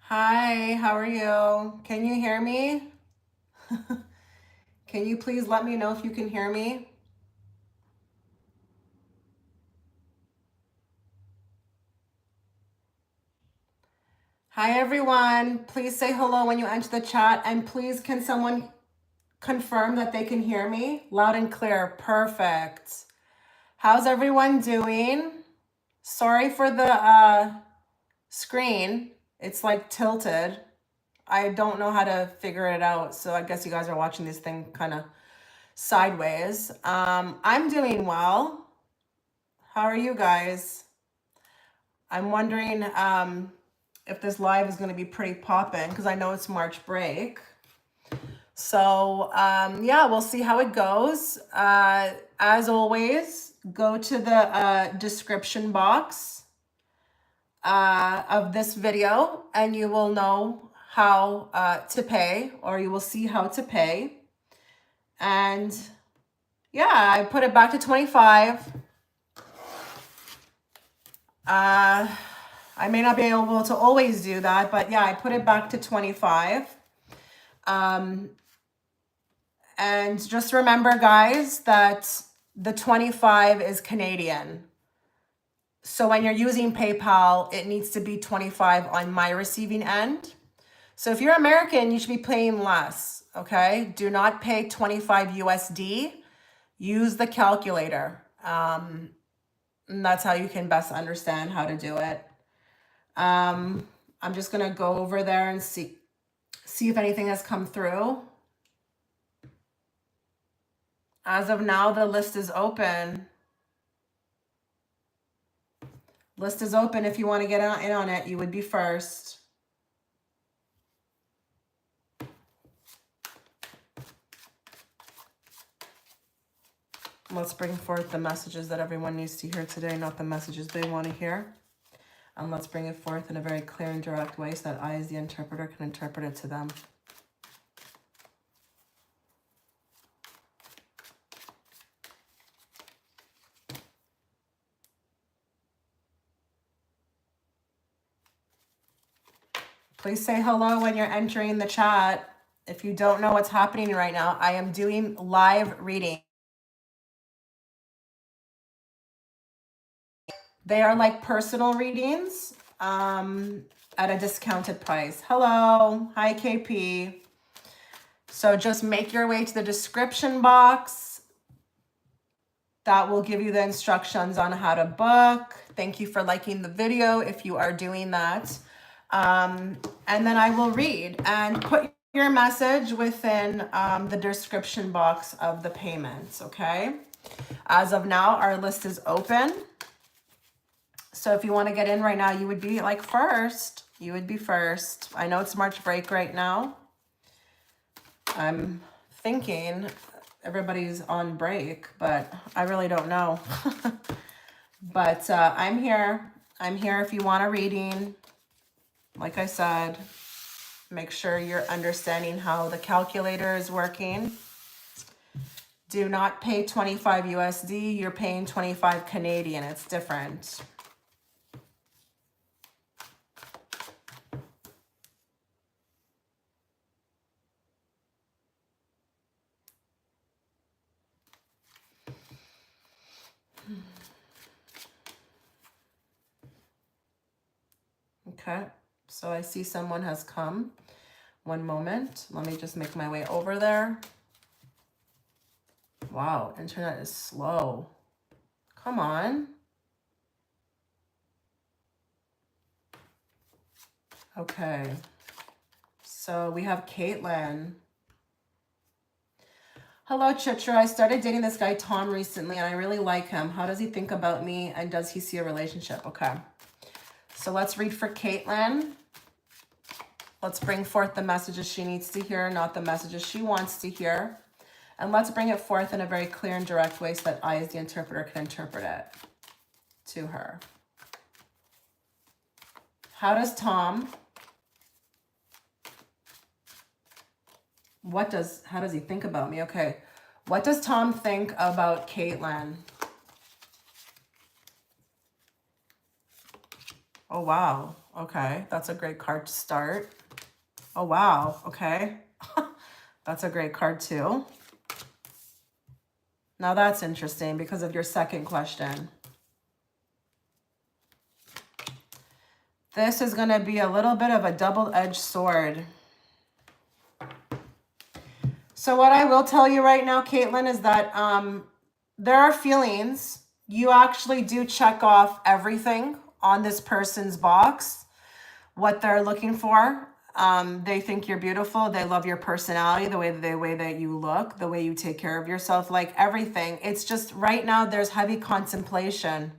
Hi, how are you? Can you hear me? Can you please let me know if you can hear me? Hi, everyone. Please say hello when you enter the chat. And please, can someone confirm that they can hear me? Loud and clear. Perfect. How's everyone doing? Sorry for the screen. It's like tilted. I don't know how to figure it out. So I guess you guys are watching this thing kind of sideways. I'm doing well. How are you guys? I'm wondering if this live is going to be pretty poppin' because I know it's March break. So yeah, we'll see how it goes. As always, go to the description box of this video and you will know how to pay, or you will see how to pay. And yeah, I put it back to 25. I may not be able to always do that, but yeah, I put it back to 25. And just remember, guys, that the 25 is Canadian. So when you're using PayPal, it needs to be 25 on my receiving end. So if you're American, you should be paying less, okay? Do not pay 25 USD. Use the calculator. And that's how you can best understand how to do it. I'm just gonna go over there and see if anything has come through. As of now, the list is open. List is open. If you want to get in on it, you would be first. Let's bring forth the messages that everyone needs to hear today, not the messages they want to hear. And let's bring it forth in a very clear and direct way so that I, as the interpreter, can interpret it to them. Please say hello when you're entering the chat. If you don't know what's happening right now, I am doing live reading. They are like personal readings at a discounted price. Hello. Hi, KP. So just make your way to the description box. That will give you the instructions on how to book. Thank you for liking the video if you are doing that. And then I will read and put your message within the description box of the payments, okay? As of now, our list is open. So if you want to get in right now, you would be like first. You would be first. I know it's March break right now. I'm thinking everybody's on break, but I really don't know. But I'm here. I'm here if you want a reading. Like I said, make sure you're understanding how the calculator is working. Do not pay 25 USD. You're paying 25 Canadian. It's different. Okay, so I see someone has come. One moment. Let me just make my way over there. Wow, internet is slow. Come on. Okay, so we have Kaitlyn. Hello, Chitra. I started dating this guy, Tom, recently, and I really like him. How does he think about me, and does he see a relationship? Okay, so let's read for Kaitlyn. Let's bring forth the messages she needs to hear, not the messages she wants to hear. And let's bring it forth in a very clear and direct way so that I, as the interpreter, can interpret it to her. How does Tom... how does he think about me? Okay. What does Tom think about Kaitlyn? Oh, wow. Okay, that's a great card to start. Oh, wow. Okay. That's a great card too. Now that's interesting because of your second question. This is going to be a little bit of a double-edged sword. So what I will tell you right now, Kaitlyn, is that there are feelings. You actually do check off everything on this person's box, what they're looking for. They think you're beautiful. They love your personality, the way that you look, the way you take care of yourself, like everything. It's just right now there's heavy contemplation.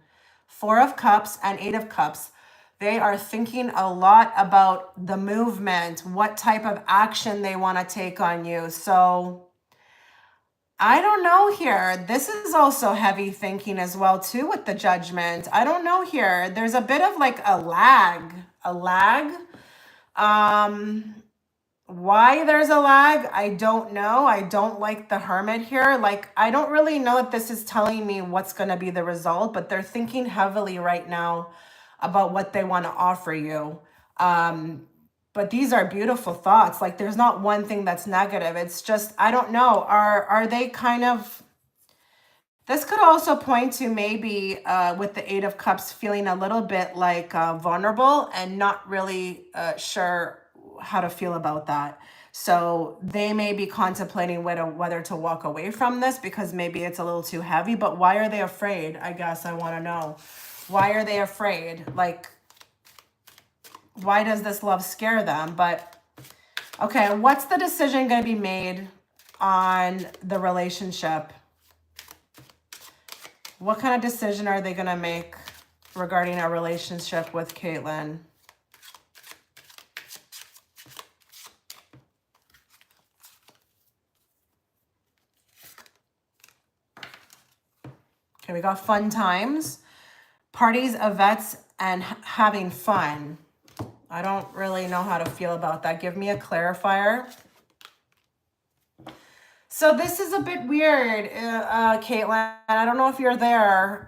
4 of Cups and 8 of Cups. They are thinking a lot about the movement, what type of action they want to take on you. So I don't know here. This is also heavy thinking as well too with the Judgment. I don't know here. There's a bit of like a lag. Why there's a lag, I don't know. I don't like the Hermit here. Like, I don't really know if this is telling me what's going to be the result, but they're thinking heavily right now about what they want to offer you. But these are beautiful thoughts. Like, there's not one thing that's negative. It's just, I don't know. Are they kind of... This could also point to maybe with the 8 of Cups feeling a little bit like vulnerable and not really sure how to feel about that. So they may be contemplating whether to walk away from this because maybe it's a little too heavy. But why are they afraid? I guess I want to know. Why are they afraid? Like, why does this love scare them? But, okay, what's the decision going to be made on the relationship? What kind of decision are they going to make regarding a relationship with Kaitlyn? Okay, we got fun times, parties, events, and having fun. I don't really know how to feel about that. Give me a clarifier. So this is a bit weird, Kaitlyn. I don't know if you're there.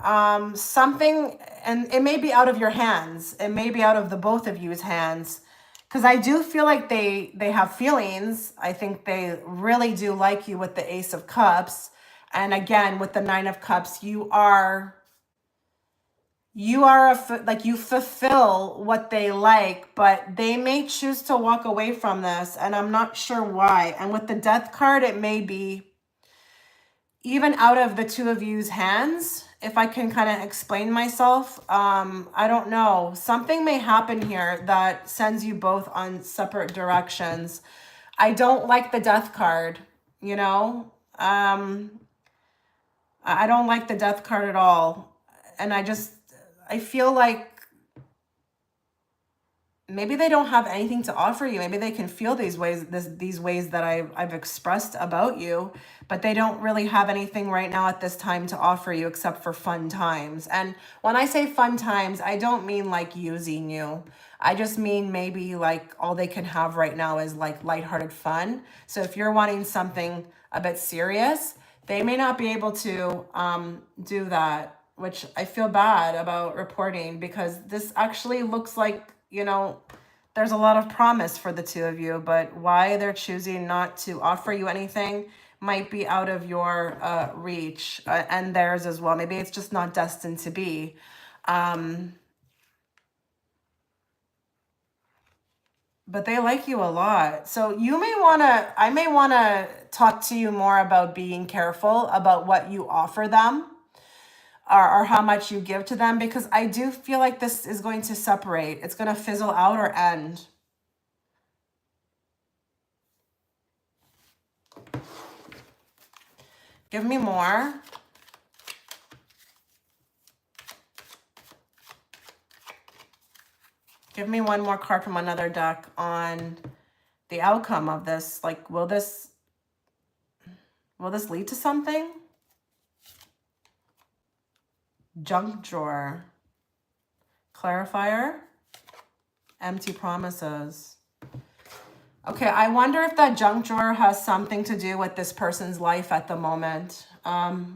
Something, and it may be out of your hands. It may be out of the both of you's hands. Because I do feel like they have feelings. I think they really do like you with the Ace of Cups. And again, with the 9 of Cups, you fulfill what they like, but they may choose to walk away from this, and I'm not sure why. And with the Death card, it may be even out of the two of you's hands, if I can kind of explain myself. I don't know. Something may happen here that sends you both on separate directions. I don't like the Death card, you know? I don't like the Death card at all. And I feel like maybe they don't have anything to offer you. Maybe they can feel these ways that I've expressed about you, but they don't really have anything right now at this time to offer you except for fun times. And when I say fun times, I don't mean like using you. I just mean maybe like all they can have right now is like lighthearted fun. So if you're wanting something a bit serious, they may not be able to do that, which I feel bad about reporting because this actually looks like, you know, there's a lot of promise for the two of you, but why they're choosing not to offer you anything might be out of your reach and theirs as well. Maybe it's just not destined to be. But they like you a lot. So I may want to talk to you more about being careful about what you offer them or how much you give to them, because I do feel like this is going to separate. It's going to fizzle out or end. Give me more. Give me one more card from another deck on the outcome of this. Like, will this lead to something? Junk drawer. Clarifier. Empty promises. Okay, I wonder if that junk drawer has something to do with this person's life at the moment.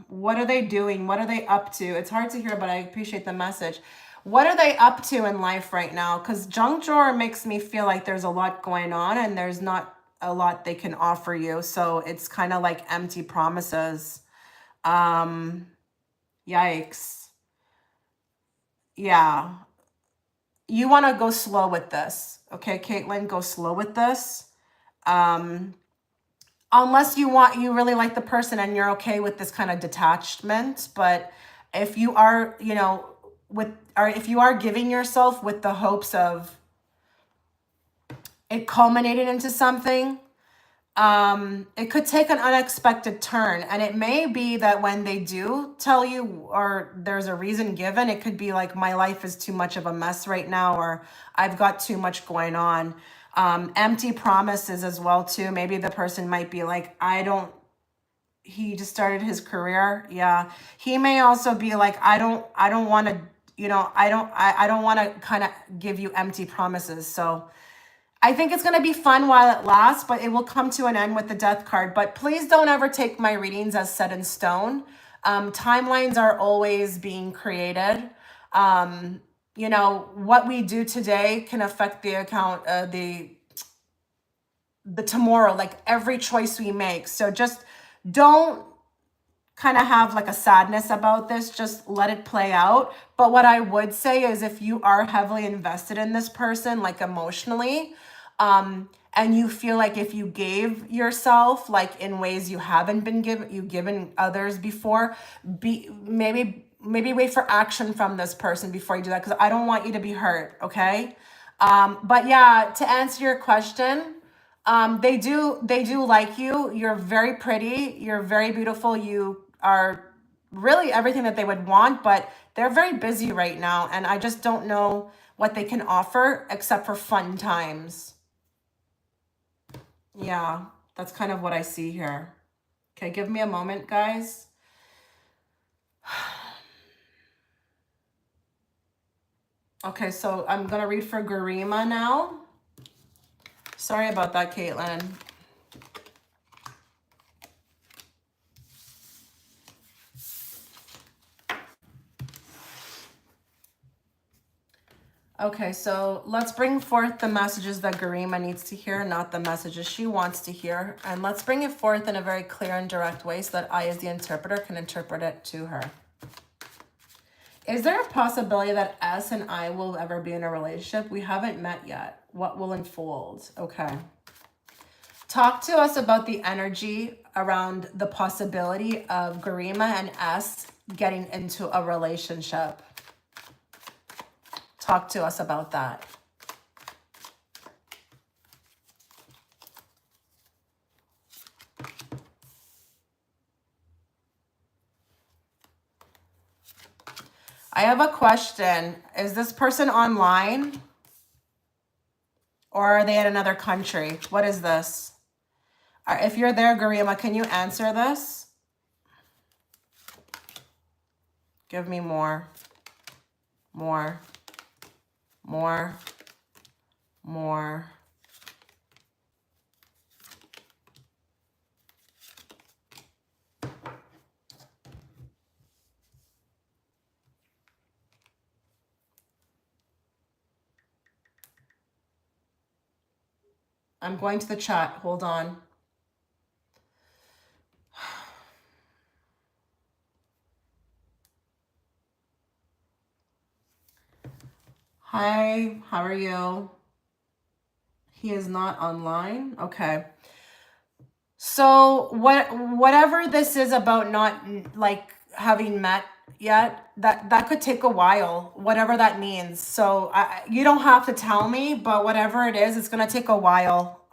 What are they doing? What are they up to? It's hard to hear, but I appreciate the message. What are they up to in life right now? Because junk drawer makes me feel like there's a lot going on and there's not a lot they can offer you. So it's kind of like empty promises. Yikes. Yeah. You want to go slow with this. Okay, Kaitlyn, go slow with this. Unless you really like the person and you're okay with this kind of detachment. But if you are, if you are giving yourself with the hopes of it culminating into something, it could take an unexpected turn. And it may be that when they do tell you, or there's a reason given, it could be like, my life is too much of a mess right now, or I've got too much going on. Empty promises as well too. Maybe the person might be like, he just started his career. Yeah. He may also be like, I don't want to, I don't want to kind of give you empty promises. So I think it's going to be fun while it lasts, but it will come to an end with the death card. But please don't ever take my readings as set in stone. Timelines are always being created. What we do today can affect the account, the tomorrow, like every choice we make. So just don't kind of have like a sadness about this. Just let it play out. But what I would say is, if you are heavily invested in this person, like emotionally, and you feel like if you gave yourself like in ways you haven't been given others before, maybe wait for action from this person before you do that, because I don't want you to be hurt. Okay. But yeah, to answer your question, they do like you. You're very pretty. You're very beautiful. You are really everything that they would want, but they're very busy right now. And I just don't know what they can offer except for fun times. Yeah, that's kind of what I see here. Okay, give me a moment, guys. Okay, so I'm going to read for Garima now. Sorry about that, Kaitlyn. Okay, so let's bring forth the messages that Garima needs to hear, not the messages she wants to hear. And let's bring it forth in a very clear and direct way so that I, as the interpreter, can interpret it to her. Is there a possibility that S and I will ever be in a relationship? We haven't met yet. What will unfold? Okay. Talk to us about the energy around the possibility of Garima and S getting into a relationship. Talk to us about that. I have a question. Is this person online? Or are they in another country? What is this? If you're there, Garima, can you answer this? Give me more. More. More. More. I'm going to the chat. Hold on. Hi, how are you? He is not online. Okay. So whatever this is about not like having met yet, that could take a while, whatever that means. So you don't have to tell me, but whatever it is, it's going to take a while.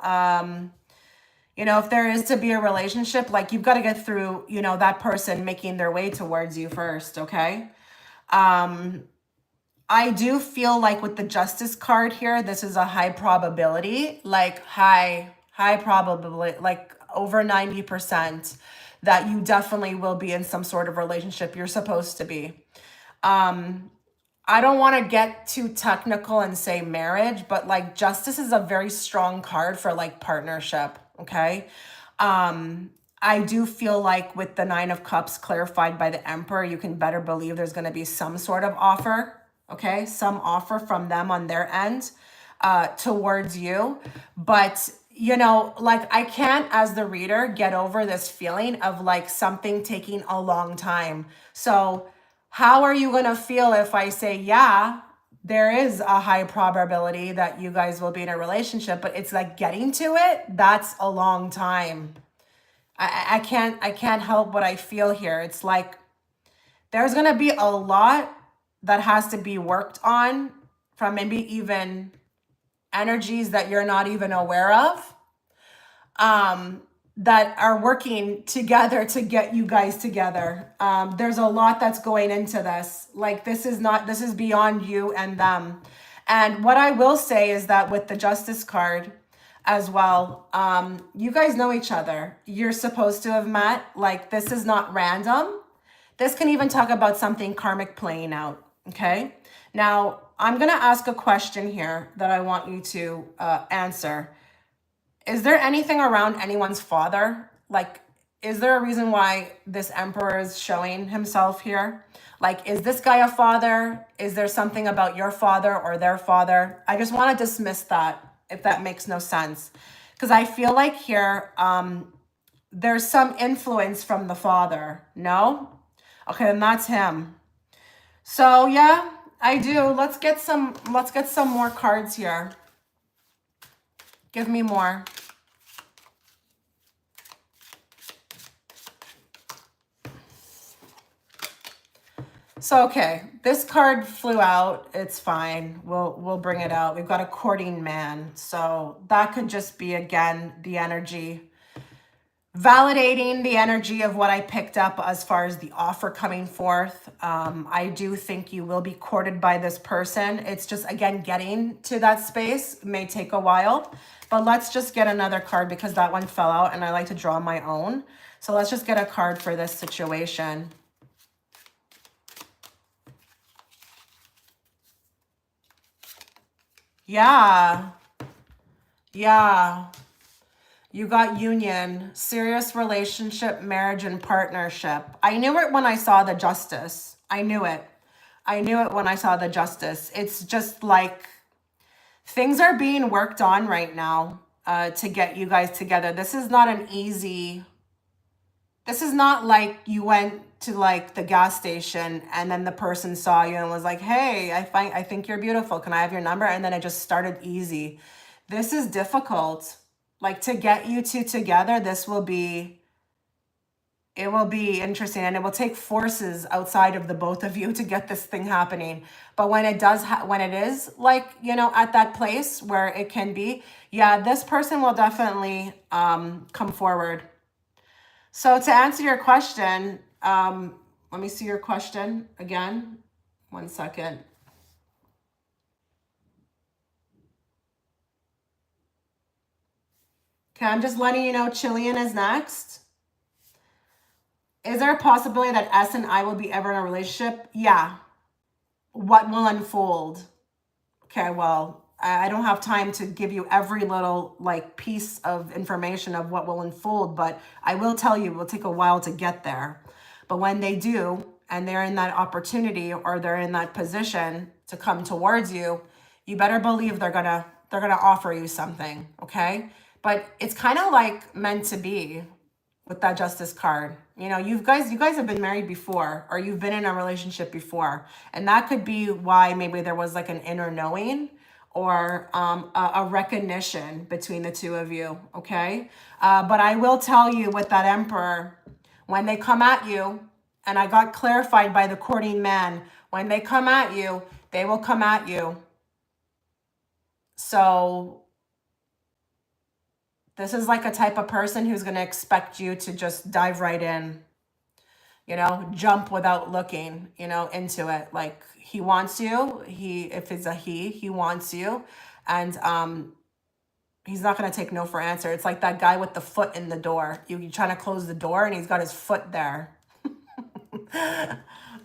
If there is to be a relationship, like you've got to get through, that person making their way towards you first. Okay. I do feel like with the Justice card here, this is a high probability, like high probability, like over 90% that you definitely will be in some sort of relationship. You're supposed to be. I don't want to get too technical and say marriage, but like Justice is a very strong card for like partnership. Okay. I do feel like with the 9 of Cups clarified by the Emperor, you can better believe there's going to be some sort of offer. okay? Some offer from them on their end towards you. But, you know, like I can't, as the reader, get over this feeling of like something taking a long time. So how are you going to feel if I say, yeah, there is a high probability that you guys will be in a relationship, but it's like getting to it, that's a long time. I can't help what I feel here. It's like there's going to be a lot that has to be worked on from maybe even energies that you're not even aware of, that are working together to get you guys together. There's a lot that's going into this. Like this is beyond you and them. And what I will say is that with the Justice card as well, you guys know each other. You're supposed to have met. Like this is not random. This can even talk about something karmic playing out, okay? Now, I'm going to ask a question here that I want you to answer. Is there anything around anyone's father? Like, is there a reason why this emperor is showing himself here? Like, is this guy a father? Is there something about your father or their father? I just want to dismiss that, if that makes no sense. Because I feel like here, there's some influence from the father. No? Okay, then that's him. So yeah, I do. Let's get some more cards here. Give me more. So okay, this card flew out. It's fine. We'll bring it out. We've got a courting man. So that could just be again the energy, validating the energy of what I picked up as far as the offer coming forth. I do think you will be courted by this person. It's just, again, getting to that space may take a while. But let's just get another card because that one fell out and I like to draw my own. So let's just get a card for this situation. Yeah. Yeah. You got union, serious relationship, marriage, and partnership. I knew it when I saw the Justice. I knew it. I knew it when I saw the Justice. It's just like things are being worked on right now to get you guys together. This is not an easy... This is not like you went to like the gas station and then the person saw you and was like, hey, I think you're beautiful. Can I have your number? And then it just started easy. This is difficult. Like to get you two together, it will be interesting, and it will take forces outside of the both of you to get this thing happening. But when it does, when it is like, you know, at that place where it can be, yeah, this person will definitely come forward. So to answer your question, let me see your question again. 1 second. Okay, I'm just letting you know Jillian is next. Is there a possibility that S and I will be ever in a relationship? Yeah. What will unfold? Okay, well, I don't have time to give you every little like piece of information of what will unfold, but I will tell you it will take a while to get there. But when they do, and they're in that opportunity or they're in that position to come towards you, you better believe they're gonna offer you something, okay? But it's kind of like meant to be with that Justice card. You know, you guys have been married before, or you've been in a relationship before, and that could be why maybe there was like an inner knowing or a recognition between the two of you, okay? But I will tell you with that Emperor, when they come at you, and I got clarified by the courting man, when they come at you, they will come at you. So this is like a type of person who's going to expect you to just dive right in, you know, jump without looking, you know, into it. Like he wants you. If it's a he wants you. And he's not going to take no for answer. It's like that guy with the foot in the door. You're trying to close the door and he's got his foot there.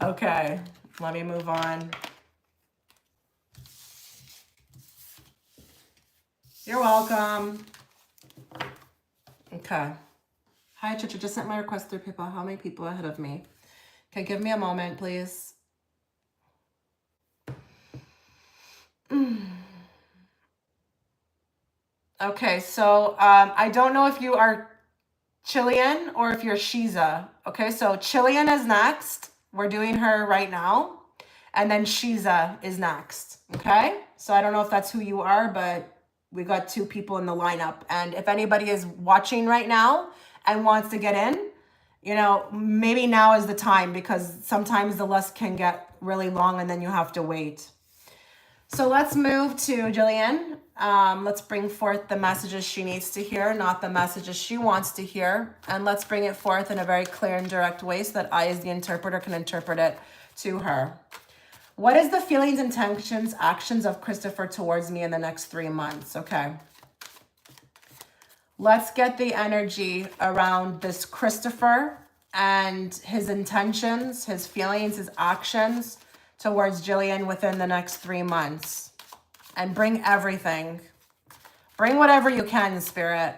Okay, let me move on. You're welcome. Okay. Hi, Chicha. Just sent my request through PayPal. How many people ahead of me? Okay, give me a moment, please. Okay, so I don't know if you are Jillian or if you're Shiza. Okay, so Jillian is next. We're doing her right now. And then Shiza is next. Okay, so I don't know if that's who you are, but we got two people in the lineup. And if anybody is watching right now and wants to get in, you know, maybe now is the time because sometimes the list can get really long and then you have to wait. So let's move to Jillian. Let's bring forth the messages she needs to hear, not the messages she wants to hear. And let's bring it forth in a very clear and direct way so that I, as the interpreter, can interpret it to her. What is the feelings, intentions, actions of Christopher towards me in the next 3 months? Okay. Let's get the energy around this Christopher and his intentions, his feelings, his actions towards Jillian within the next 3 months. And bring everything. Bring whatever you can, Spirit.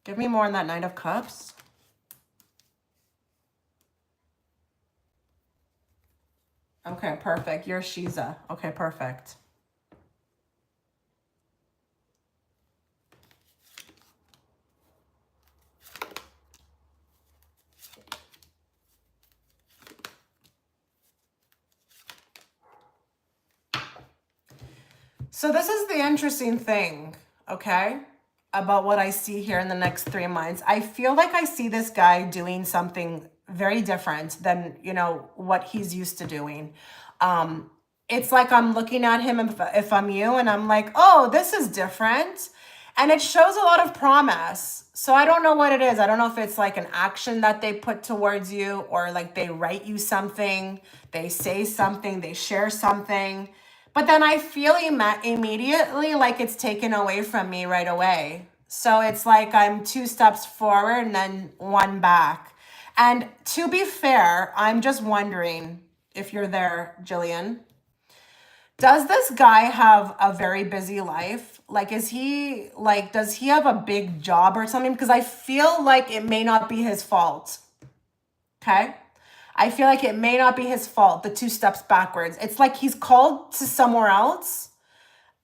Give me more on that Knight of Cups. Okay, perfect. You're Shiza. Okay, perfect. So this is the interesting thing, okay, about what I see here in the next 3 months. I feel like I see this guy doing something very different than, you know, what he's used to doing. It's like I'm looking at him if I'm you and I'm like, oh, this is different. And it shows a lot of promise. So I don't know what it is. I don't know if it's like an action that they put towards you or like they write you something, they say something, they share something. But then I feel immediately like it's taken away from me right away. So it's like I'm 2 steps forward and then 1 back. And to be fair, I'm just wondering if you're there, Jillian. Does this guy have a very busy life? Like, is he like, does he have a big job or something? Because I feel like it may not be his fault. Okay. I feel like it may not be his fault, the 2 steps backwards. It's like he's called to somewhere else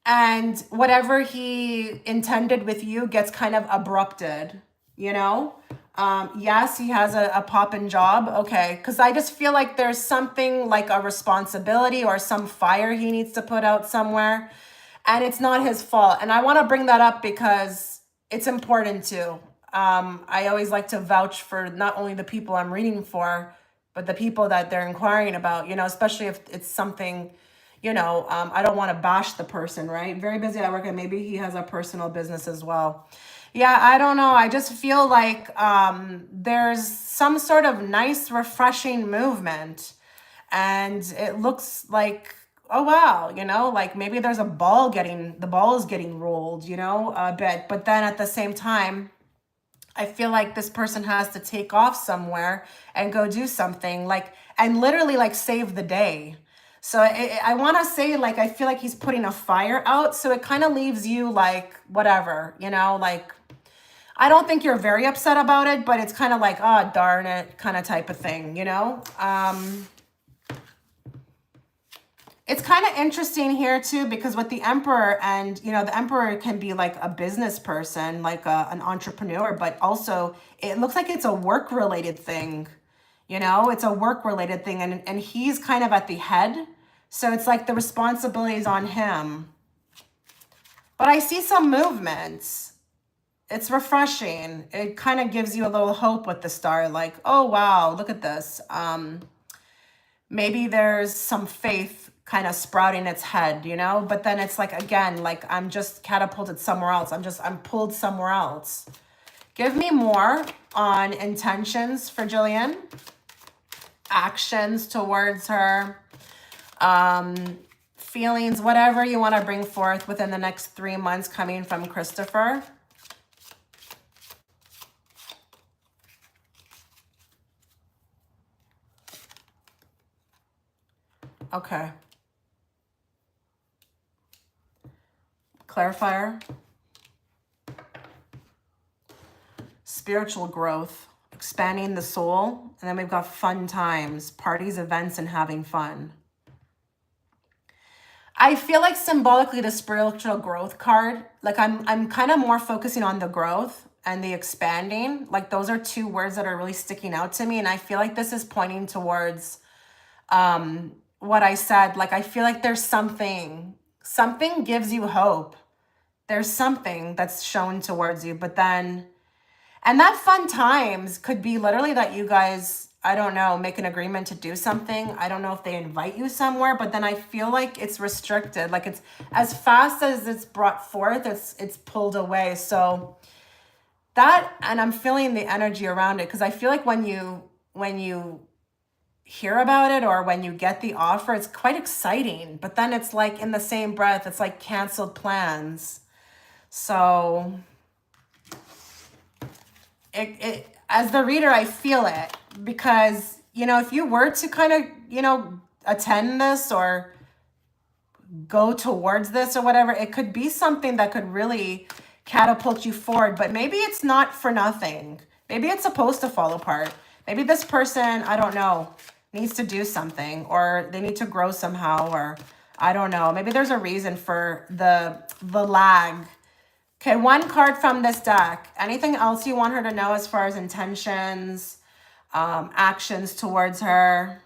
and whatever he intended with you gets kind of abrupted, you know? Yes, he has a poppin' job. Okay. Because I just feel like there's something like a responsibility or some fire he needs to put out somewhere. And it's not his fault. And I want to bring that up because it's important too. I always like to vouch for not only the people I'm reading for, but the people that they're inquiring about, you know, especially if it's something, you know, I don't want to bash the person, right? Very busy at work and maybe he has a personal business as well. Yeah, I don't know. I just feel like there's some sort of nice, refreshing movement. And it looks like, oh, wow, you know, like maybe there's the ball is getting rolled, you know, a bit. But then at the same time, I feel like this person has to take off somewhere and go do something like, and literally like save the day. So I want to say like, I feel like he's putting a fire out. So it kind of leaves you like, whatever, you know, like, I don't think you're very upset about it, but it's kind of like, oh, darn it, kind of type of thing, you know? It's kind of interesting here too, because with the Emperor and, you know, the Emperor can be like a business person, like an entrepreneur, but also it looks like it's a work related thing, you know, it's a work related thing. And he's kind of at the head. So it's like the responsibility is on him. But I see some movements. It's refreshing. It kind of gives you a little hope with the star, like, oh, wow, look at this. Maybe there's some faith kind of sprouting its head, you know, but then it's like, again, like I'm just catapulted somewhere else. I'm pulled somewhere else. Give me more on intentions for Jillian, actions towards her, feelings, whatever you want to bring forth within the next 3 months coming from Christopher. Okay. Clarifier. Spiritual growth, expanding the soul. And then we've got fun times, parties, events, and having fun. I feel like symbolically the spiritual growth card, like I'm kind of more focusing on the growth and the expanding. Like those are two words that are really sticking out to me. And I feel like this is pointing towards what I said. Like I feel like there's something gives you hope. There's something that's shown towards you, but then, and that fun times could be literally that you guys, I don't know, make an agreement to do something. I don't know if they invite you somewhere, but then I feel like it's restricted. Like it's as fast as it's brought forth, it's pulled away. So that, and I'm feeling the energy around it because I feel like when you hear about it or when you get the offer, it's quite exciting. But then it's like in the same breath, it's like canceled plans. So it as the reader, I feel it because, you know, if you were to kind of, you know, attend this or go towards this or whatever, it could be something that could really catapult you forward, but maybe it's not for nothing. Maybe it's supposed to fall apart. Maybe this person, I don't know, needs to do something or they need to grow somehow, or I don't know. Maybe there's a reason for the lag. Okay, one card from this deck. Anything else you want her to know as far as intentions, actions towards her?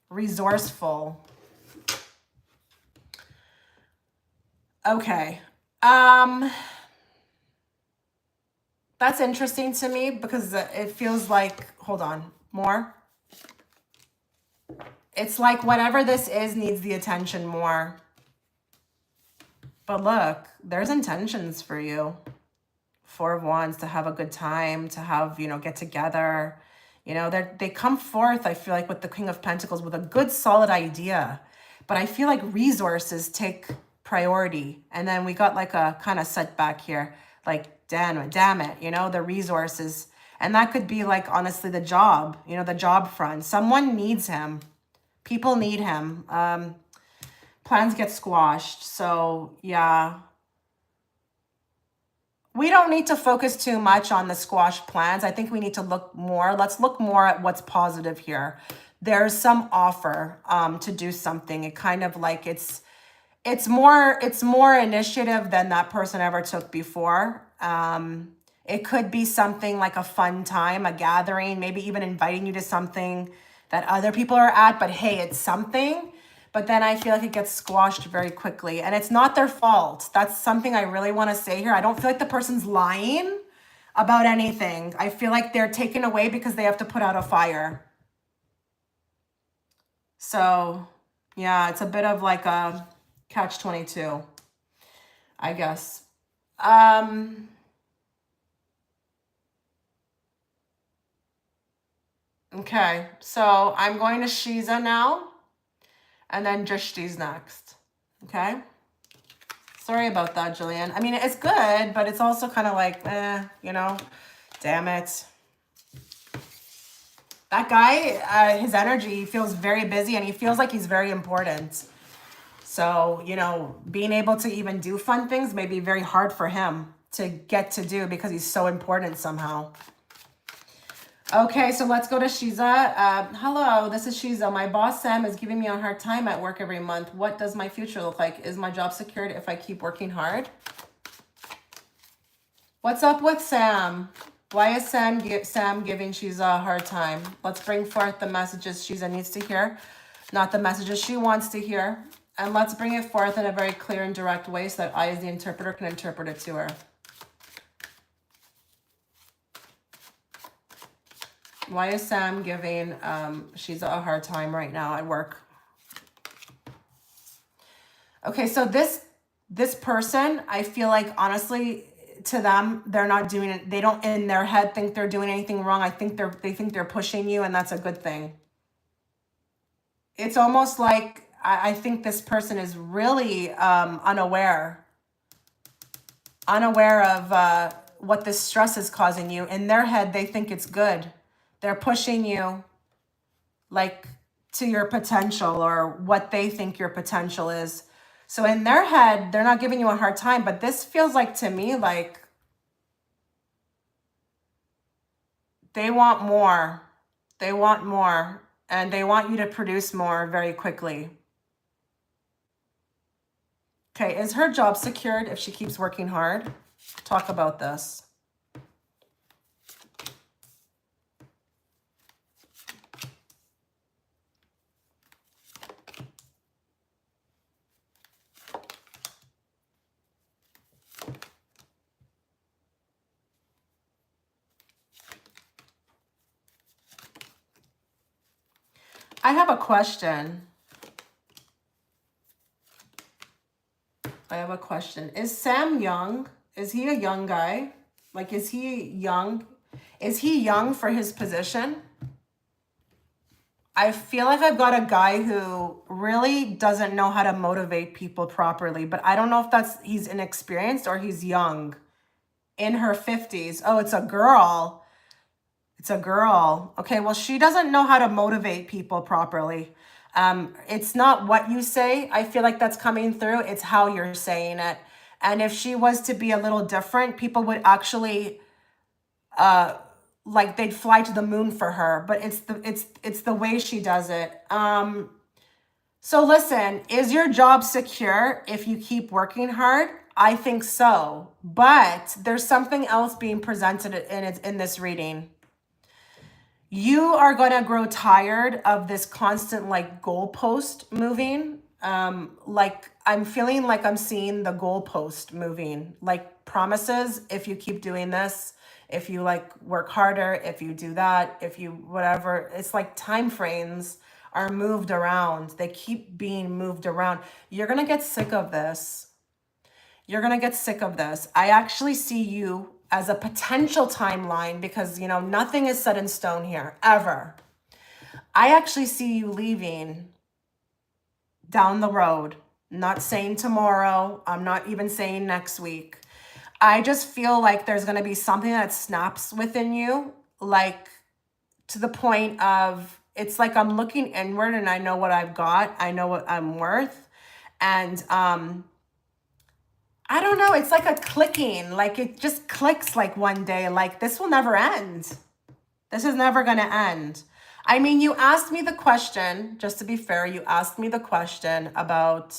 Resourceful. Okay. That's interesting to me because it feels like, hold on, more. It's like whatever this is needs the attention more. But look, there's intentions for you. Four of Wands, to have a good time, to have, you know, get together. You know, they come forth, I feel like, with the King of Pentacles with a good, solid idea. But I feel like resources take priority. And then we got like a kind of setback here. Like, damn it, you know, the resources. And that could be like, honestly, the job, you know, the job front. Someone needs him. People need him. Plans get squashed. So, yeah. We don't need to focus too much on the squash plans. I think we need to look more. Let's look more at what's positive here. There's some offer to do something. It kind of like it's more initiative than that person ever took before. It could be something like a fun time, a gathering, maybe even inviting you to something that other people are at, but hey, it's something. But then I feel like it gets squashed very quickly and it's not their fault. That's something I really want to say here. I don't feel like the person's lying about anything. I feel like they're taken away because they have to put out a fire. So yeah, it's a bit of like a catch-22, I guess. Okay, so I'm going to Shiza now. And then Drishti's next. Okay. Sorry about that, Jillian. I mean, it's good, but it's also kind of like, you know, damn it. That guy, his energy, he feels very busy and he feels like he's very important. So, you know, being able to even do fun things may be very hard for him to get to do because he's so important somehow. Okay, so let's go to Shiza. Hello, this is Shiza. My boss, Sam, is giving me a hard time at work every month. What does my future look like? Is my job secured if I keep working hard? What's up with Sam? Why is Sam giving Shiza a hard time? Let's bring forth the messages Shiza needs to hear, not the messages she wants to hear. And let's bring it forth in a very clear and direct way so that I, as the interpreter, can interpret it to her. Why is Sam giving Shiza a hard time right now at work? Okay, so this person, I feel like, honestly, to them, they're not doing it. They don't in their head think they're doing anything wrong. I think they think they're pushing you, and that's a good thing. It's almost like I think this person is really unaware of what this stress is causing you. In their head, they think it's good. They're pushing you like to your potential or what they think your potential is. So in their head, they're not giving you a hard time, but this feels like to me like they want more. They want more, and they want you to produce more very quickly. Okay, is her job secured if she keeps working hard? Talk about this. I have a question. Is Sam young? Is he a young guy? Like, is he young? Is he young for his position? I feel like I've got a guy who really doesn't know how to motivate people properly, but I don't know if he's inexperienced or he's young. In her 50s. Oh, it's a girl. It's a girl. Okay, well, she doesn't know how to motivate people properly. It's not what you say. I feel like that's coming through. It's how you're saying it. And if she was to be a little different, people would actually like they'd fly to the moon for her. But it's the way she does it. So listen, is your job secure if you keep working hard? I think so. But there's something else being presented in this reading. You are going to grow tired of this constant like goalpost moving. Like I'm feeling like I'm seeing the goalpost moving, like promises. If you keep doing this, if you like work harder, if you do that, if you whatever, it's like time frames are moved around. They keep being moved around. You're going to get sick of this. You're going to get sick of this. I actually see you as a potential timeline because, you know, nothing is set in stone here, ever. I actually see you leaving down the road. Not saying tomorrow. I'm not even saying next week. I just feel like there's going to be something that snaps within you, like to the point of, it's like I'm looking inward and I know what I've got. I know what I'm worth. And, I don't know. It's like a clicking, like it just clicks like one day, like this will never end. This is never going to end. I mean, you asked me the question, just to be fair, you asked me the question about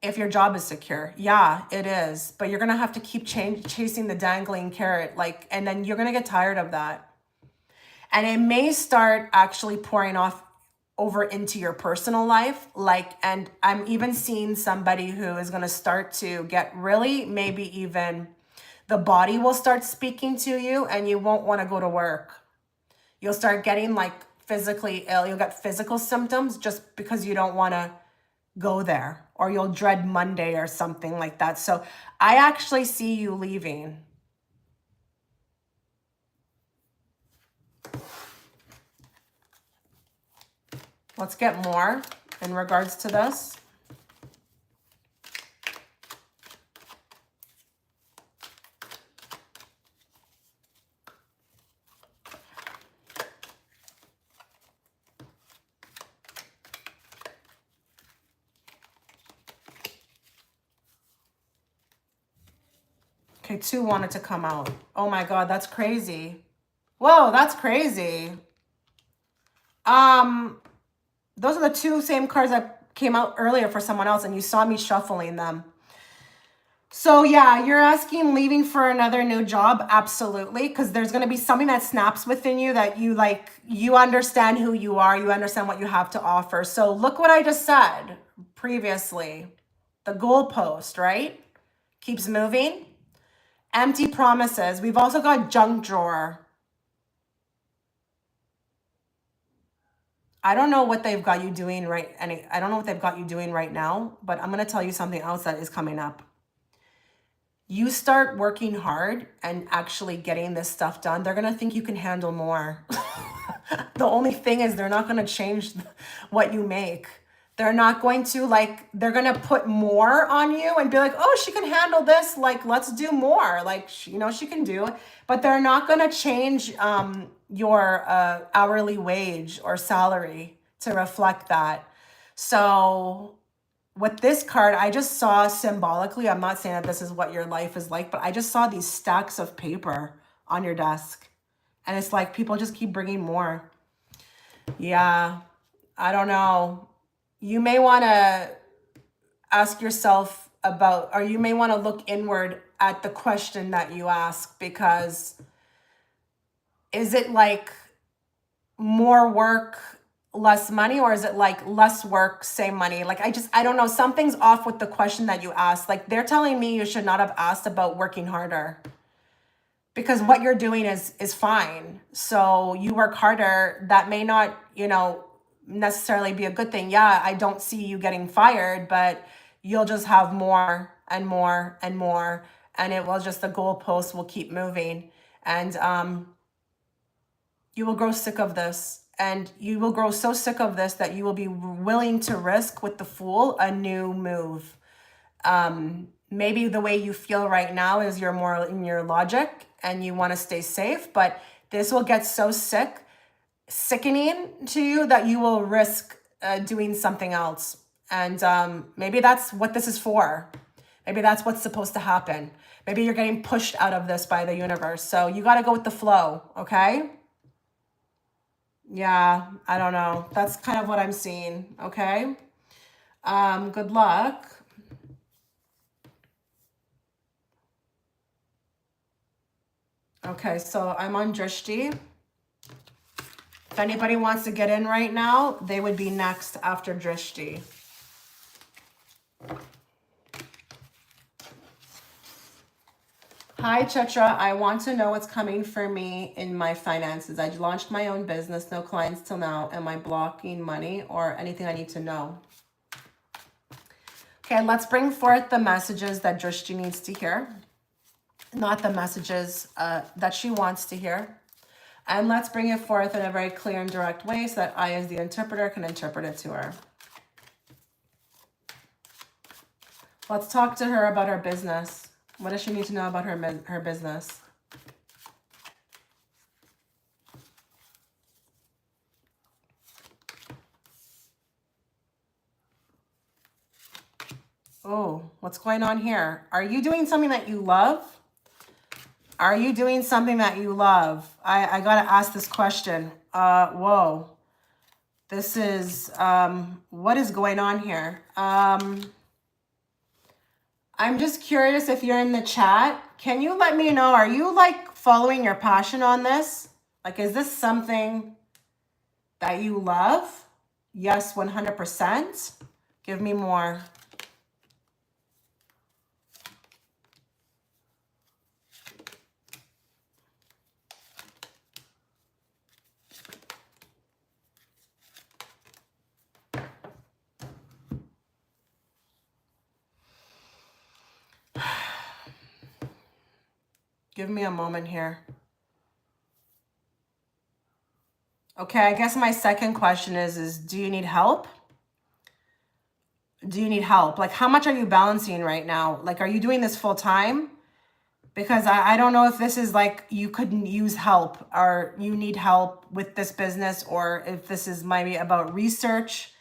if your job is secure. Yeah, it is. But you're going to have to keep chasing the dangling carrot, like, and then you're going to get tired of that. And it may start actually pouring off over into your personal life, like, and I'm even seeing somebody who is going to start to get really, maybe even the body will start speaking to you and you won't want to go to work. You'll start getting like physically ill. You'll get physical symptoms just because you don't want to go there, or you'll dread Monday or something like that. So I actually see you leaving. Let's get more in regards to this. Okay, 2 wanted to come out. Oh my God, that's crazy. Whoa, that's crazy. Those are the 2 same cards that came out earlier for someone else, and you saw me shuffling them. So yeah, you're asking leaving for another new job. Absolutely. Because there's going to be something that snaps within you that you like, you understand who you are. You understand what you have to offer. So look what I just said previously. The goalpost, right? Keeps moving. Empty promises. We've also got junk drawer. I don't know what they've got you doing right. I don't know what they've got you doing right now, but I'm going to tell you something else that is coming up. You start working hard and actually getting this stuff done, they're going to think you can handle more. The only thing is they're not going to change what you make. They're not going to like, they're going to put more on you and be like, oh, she can handle this. Like, let's do more. Like, you know, she can do it. But they're not going to change your hourly wage or salary. to reflect that. So with this card, I just saw symbolically, I'm not saying that this is what your life is like, but I just saw these stacks of paper on your desk. And it's like people just keep bringing more. Yeah, I don't know. You may want to ask yourself about, or you may want to look inward at the question that you ask, because is it like more work, less money, or is it like less work, same money? Like, I don't know. Something's off with the question that you asked. Like, they're telling me you should not have asked about working harder, because what you're doing is fine. So you work harder. That may not, you know, necessarily be a good thing. Yeah, I don't see you getting fired, but you'll just have more and more and more, and it will just, the goalposts will keep moving. And you will grow sick of this, and you will grow so sick of this that you will be willing to risk with the Fool a new move. Maybe the way you feel right now is you're more in your logic and you want to stay safe, but this will get so sickening to you that you will risk doing something else. And maybe that's what this is for. Maybe that's what's supposed to happen. Maybe you're getting pushed out of this by the universe. So you got to go with the flow, okay? Yeah, I don't know. That's kind of what I'm seeing, okay? Good luck. Okay, so I'm on Drishti. If anybody wants to get in right now, they would be next after Drishti. Hi, Chitra. I want to know what's coming for me in my finances. I launched my own business, no clients till now. Am I blocking money or anything I need to know? Okay, let's bring forth the messages that Drishti needs to hear, not the messages that she wants to hear. And let's bring it forth in a very clear and direct way so that I, as the interpreter, can interpret it to her. Let's talk to her about her business. What does she need to know about her business? Oh, what's going on here? Are you doing something that you love? Are you doing something that you love? I got to ask this question. Whoa. This is, what is going on here? I'm just curious if you're in the chat. Can you let me know, are you like following your passion on this? Like, is this something that you love? Yes, 100%. Give me more. Give me a moment here. Okay, I guess my second question is do you need help? Do you need help? Like, how much are you balancing right now? Like, are you doing this full time? Because I don't know if this is like you couldn't use help, or you need help with this business, or if this is maybe about research.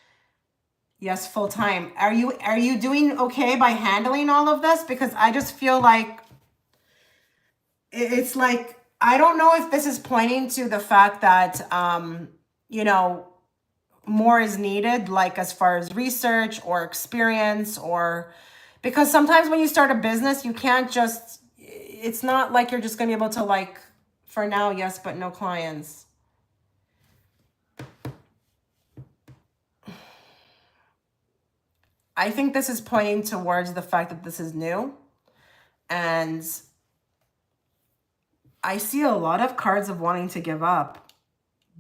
Yes, full time. Are you doing okay by handling all of this? Because I just feel like it's like, I don't know if this is pointing to the fact that, you know, more is needed, like as far as research or experience, or because sometimes when you start a business, you can't just, it's not like you're just going to be able to, like, for now, yes, but no clients. I think this is pointing towards the fact that this is new, and I see a lot of cards of wanting to give up,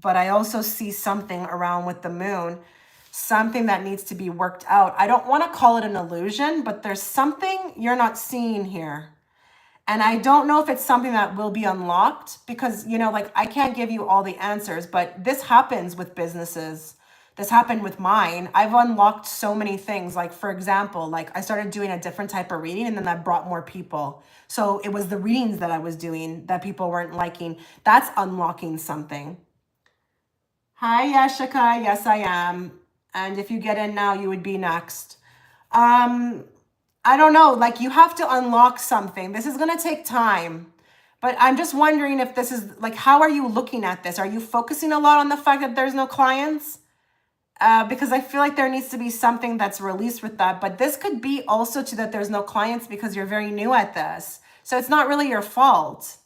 but I also see something around with the moon, something that needs to be worked out. I don't want to call it an illusion, but there's something you're not seeing here. And I don't know if it's something that will be unlocked, because, you know, like, I can't give you all the answers, but this happens with businesses. This happened with mine. I've unlocked so many things. Like, for example, like, I started doing a different type of reading, and then that brought more people. So it was the readings that I was doing that people weren't liking. That's unlocking something. Hi, Yeshika. Yes, I am. And if you get in now, you would be next. Um, I don't know. Like, you have to unlock something. This is going to take time. But I'm just wondering if this is like, how are you looking at this? Are you focusing a lot on the fact that there's no clients? Because I feel like there needs to be something that's released with that. But this could be also to that there's no clients because you're very new at this. So it's not really your fault.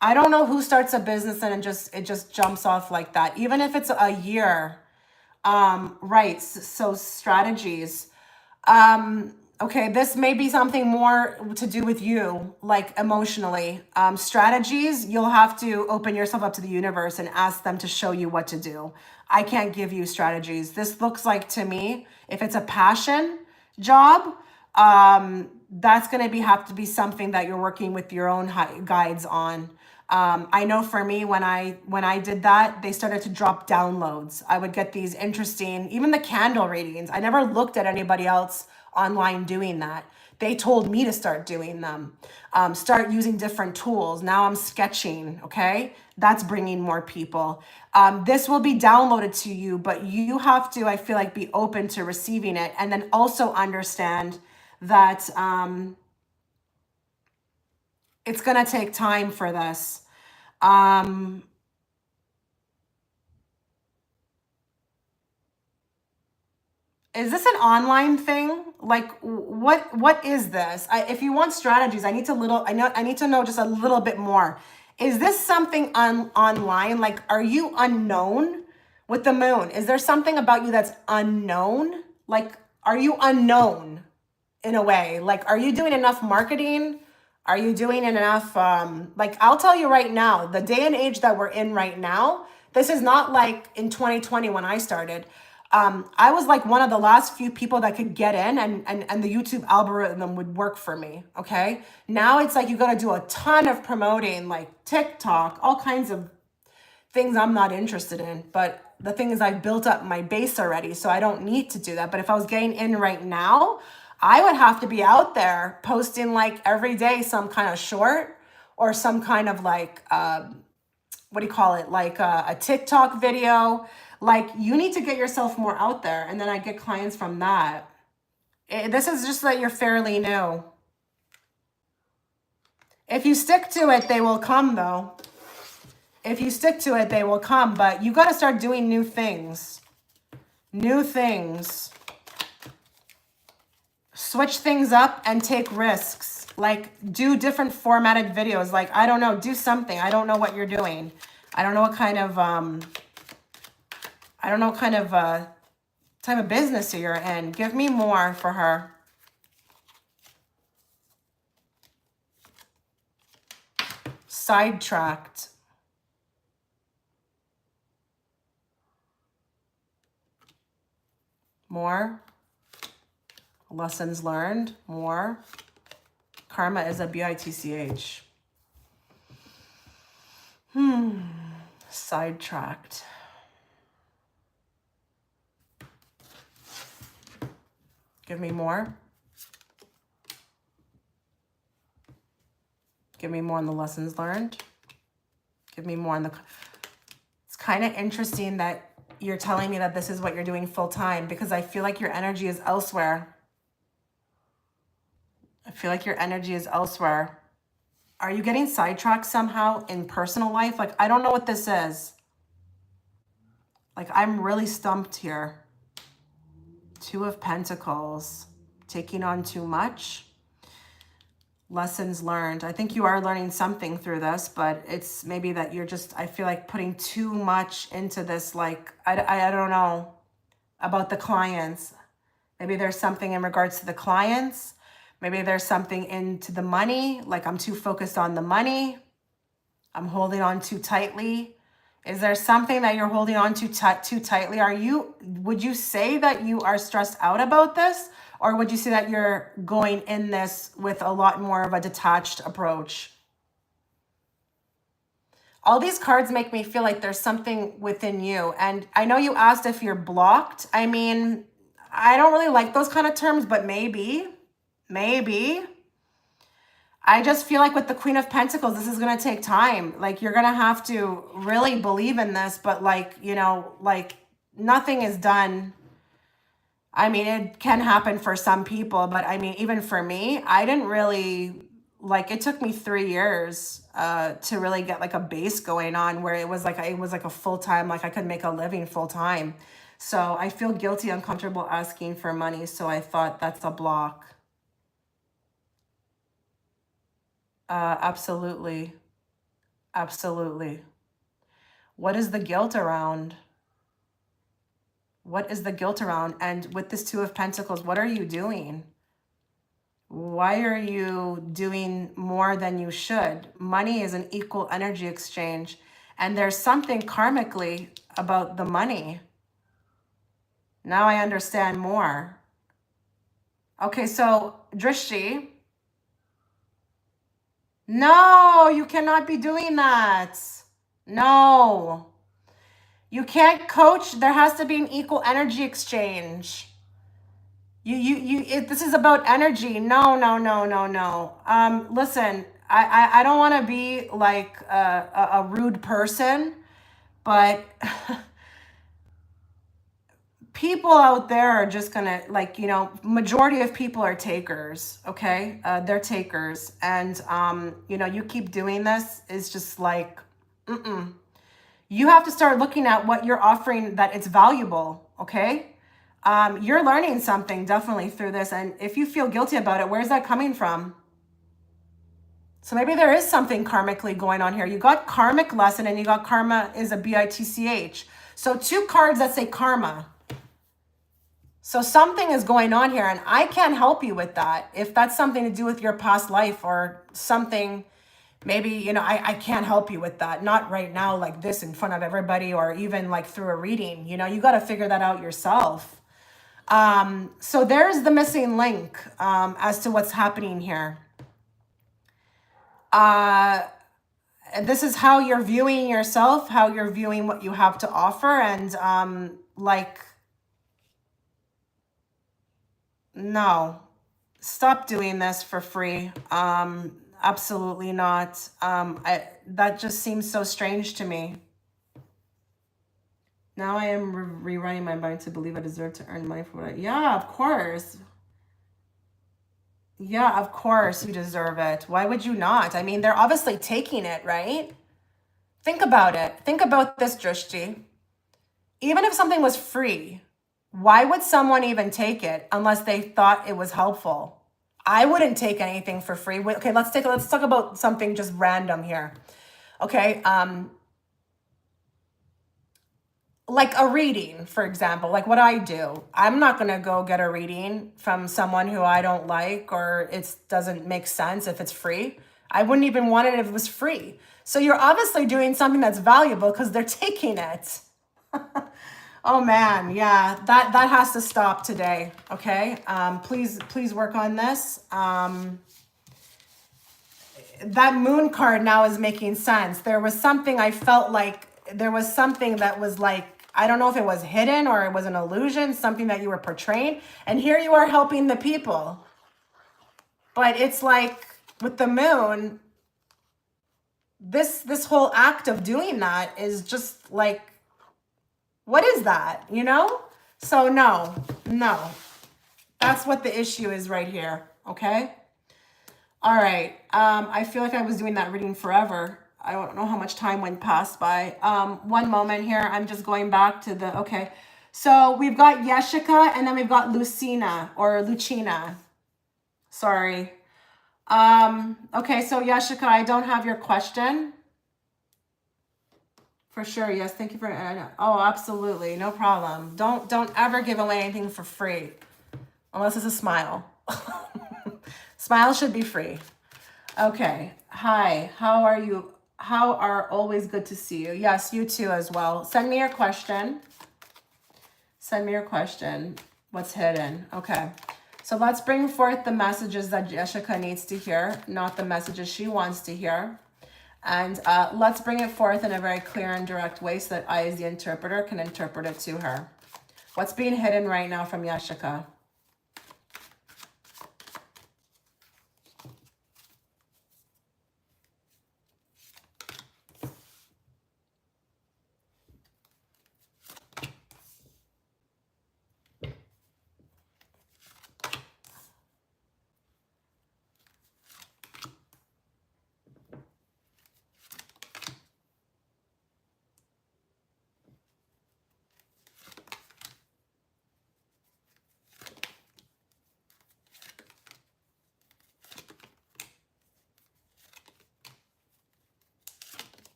I don't know who starts a business and it just jumps off like that, even if it's a year. Right. So strategies. Okay, this may be something more to do with you, like emotionally. Strategies, you'll have to open yourself up to the universe and ask them to show you what to do. I can't give you strategies. This looks like to me, if it's a passion job, that's going to be have to be something that you're working with your own guides on. I know for me, when I did that, they started to drop downloads. I would get these interesting, even the candle readings. I never looked at anybody else online doing that. They told me to start doing them, start using different tools. Now I'm sketching. Okay, that's bringing more people. This will be downloaded to you, but you have to, I feel like, be open to receiving it, and then also understand that it's going to take time for this. Is this an online thing? Like, what is this? If you want strategies, I need to know just a little bit more. Is this something online? Like, are you unknown with the moon? Is there something about you that's unknown? Like, are you unknown in a way? Like, are you doing enough marketing? Are you doing enough? Like, I'll tell you right now, the day and age that we're in right now, this is not like in 2020 when I started. I was like one of the last few people that could get in, and the YouTube algorithm would work for me. Okay. Now it's like you got to do a ton of promoting, like TikTok, all kinds of things I'm not interested in. But the thing is, I've built up my base already, so I don't need to do that. But if I was getting in right now, I would have to be out there posting like every day some kind of short or some kind of like, what do you call it? Like a TikTok video. Like, you need to get yourself more out there, and then I get clients from that. This is just that you're fairly new. If you stick to it, they will come though. If you stick to it, they will come, but you got to start doing new things. New things. Switch things up and take risks. Like, do different formatted videos. Like, I don't know, do something. I don't know what you're doing. I don't know what kind of, type of business you're in. Give me more for her. Sidetracked. More. Lessons learned. More. Karma is a bitch. Sidetracked. Give me more. Give me more on the lessons learned. Give me more on the... It's kind of interesting that you're telling me that this is what you're doing full time, because I feel like your energy is elsewhere. I feel like your energy is elsewhere. Are you getting sidetracked somehow in personal life? Like, I don't know what this is. Like, I'm really stumped here. Two of Pentacles. Taking on too much. Lessons learned. I think you are learning something through this, but it's maybe that you're just, I feel like, putting too much into this. Like, I don't know about the clients. Maybe there's something in regards to the clients. Maybe there's something into the money. Like, I'm too focused on the money. I'm holding on too tightly. Is there something that you're holding on to too tightly? Would you say that you are stressed out about this? Or would you say that you're going in this with a lot more of a detached approach? All these cards make me feel like there's something within you. And I know you asked if you're blocked. I mean, I don't really like those kind of terms, but maybe. I just feel like with the Queen of Pentacles, this is going to take time. Like, you're going to have to really believe in this, but like, you know, like nothing is done. I mean, it can happen for some people, but I mean, even for me, I didn't really, like, it took me 3 years to really get like a base going on where it was like a full-time, like I could make a living full-time. So I feel guilty, uncomfortable asking for money. So I thought that's a block. Absolutely. Absolutely. What is the guilt around? What is the guilt around? And with this Two of Pentacles, what are you doing? Why are you doing more than you should? Money is an equal energy exchange. And there's something karmically about the money. Now I understand more. Okay, so Drishti. No, you cannot be doing that. No. You can't coach. There has to be an equal energy exchange. This is about energy. No, no, no, no, no. Listen, I don't want to be like a rude person, but people out there are just gonna, like, you know, majority of people are takers. Okay, they're takers, and you know, you keep doing this is just like, you have to start looking at what you're offering, that it's valuable. Okay. You're learning something definitely through this. And if you feel guilty about it, where's that coming from? So maybe there is something karmically going on here. You got karmic lesson and you got karma is a BITCH. So 2 cards that say karma. So something is going on here and I can't help you with that. If that's something to do with your past life or something, maybe, you know, I can't help you with that. Not right now, like this in front of everybody, or even like through a reading. You know, you got to figure that out yourself. So there's the missing link as to what's happening here. This is how you're viewing yourself, how you're viewing what you have to offer. And like, no, stop doing this for free. Absolutely not. That just seems so strange to me. Now I am rewriting my mind to believe I deserve to earn money for what I... Yeah, of course. Yeah, of course you deserve it. Why would you not? I mean, they're obviously taking it, right? Think about it. Think about this, Drishti. Even if something was free, why would someone even take it unless they thought it was helpful? I wouldn't take anything for free. Okay, let's talk about something just random here. Okay, like a reading, for example, like what I do. I'm not going to go get a reading from someone who I don't like, or it doesn't make sense if it's free. I wouldn't even want it if it was free. So you're obviously doing something that's valuable because they're taking it. Oh man, yeah, that has to stop today. Okay, please work on this. That moon card now is making sense. There was something I felt like there was something that was like, I don't know if it was hidden or it was an illusion, something that you were portraying. And here you are helping the people. But it's like with the moon, this whole act of doing that is just like, what is that, you know? So no, that's what the issue is right here. Okay. All right. I feel like I was doing that reading forever. I don't know how much time went past by. One moment here. I'm just going back to the, okay. So we've got Yeshika and then we've got Luchina or Luchina. Sorry. Okay. So Yeshika, I don't have your question. For sure. Yes. Thank you for, oh, absolutely. No problem. Don't ever give away anything for free unless it's a smile. Smile should be free. Okay. Hi. How are you? How are always good to see you. Yes, you too as well. Send me your question. Send me your question. What's hidden? Okay. So let's bring forth the messages that Jessica needs to hear, not the messages she wants to hear. And let's bring it forth in a very clear and direct way so that I, as the interpreter, can interpret it to her. What's being hidden right now from Yeshika?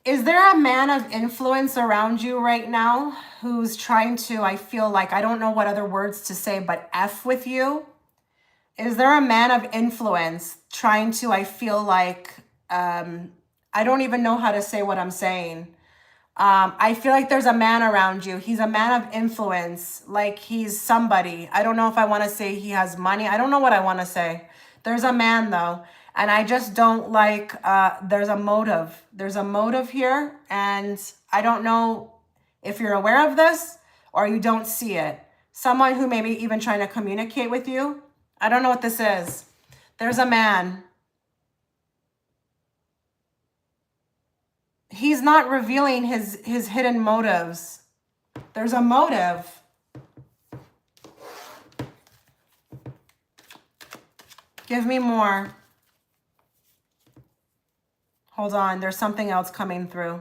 Is there a man of influence around you right now who's trying to, I feel like, I don't know what other words to say, but F with you? Is there a man of influence trying to, I feel like, I don't even know how to say what I'm saying. I feel like there's a man around you. He's a man of influence, like he's somebody. I don't know if I want to say he has money. I don't know what I want to say. There's a man though. And I just don't like, there's a motive. There's a motive here. And I don't know if you're aware of this or you don't see it. Someone who may be even trying to communicate with you. I don't know what this is. There's a man. He's not revealing his hidden motives. There's a motive. Give me more. Hold on. There's something else coming through.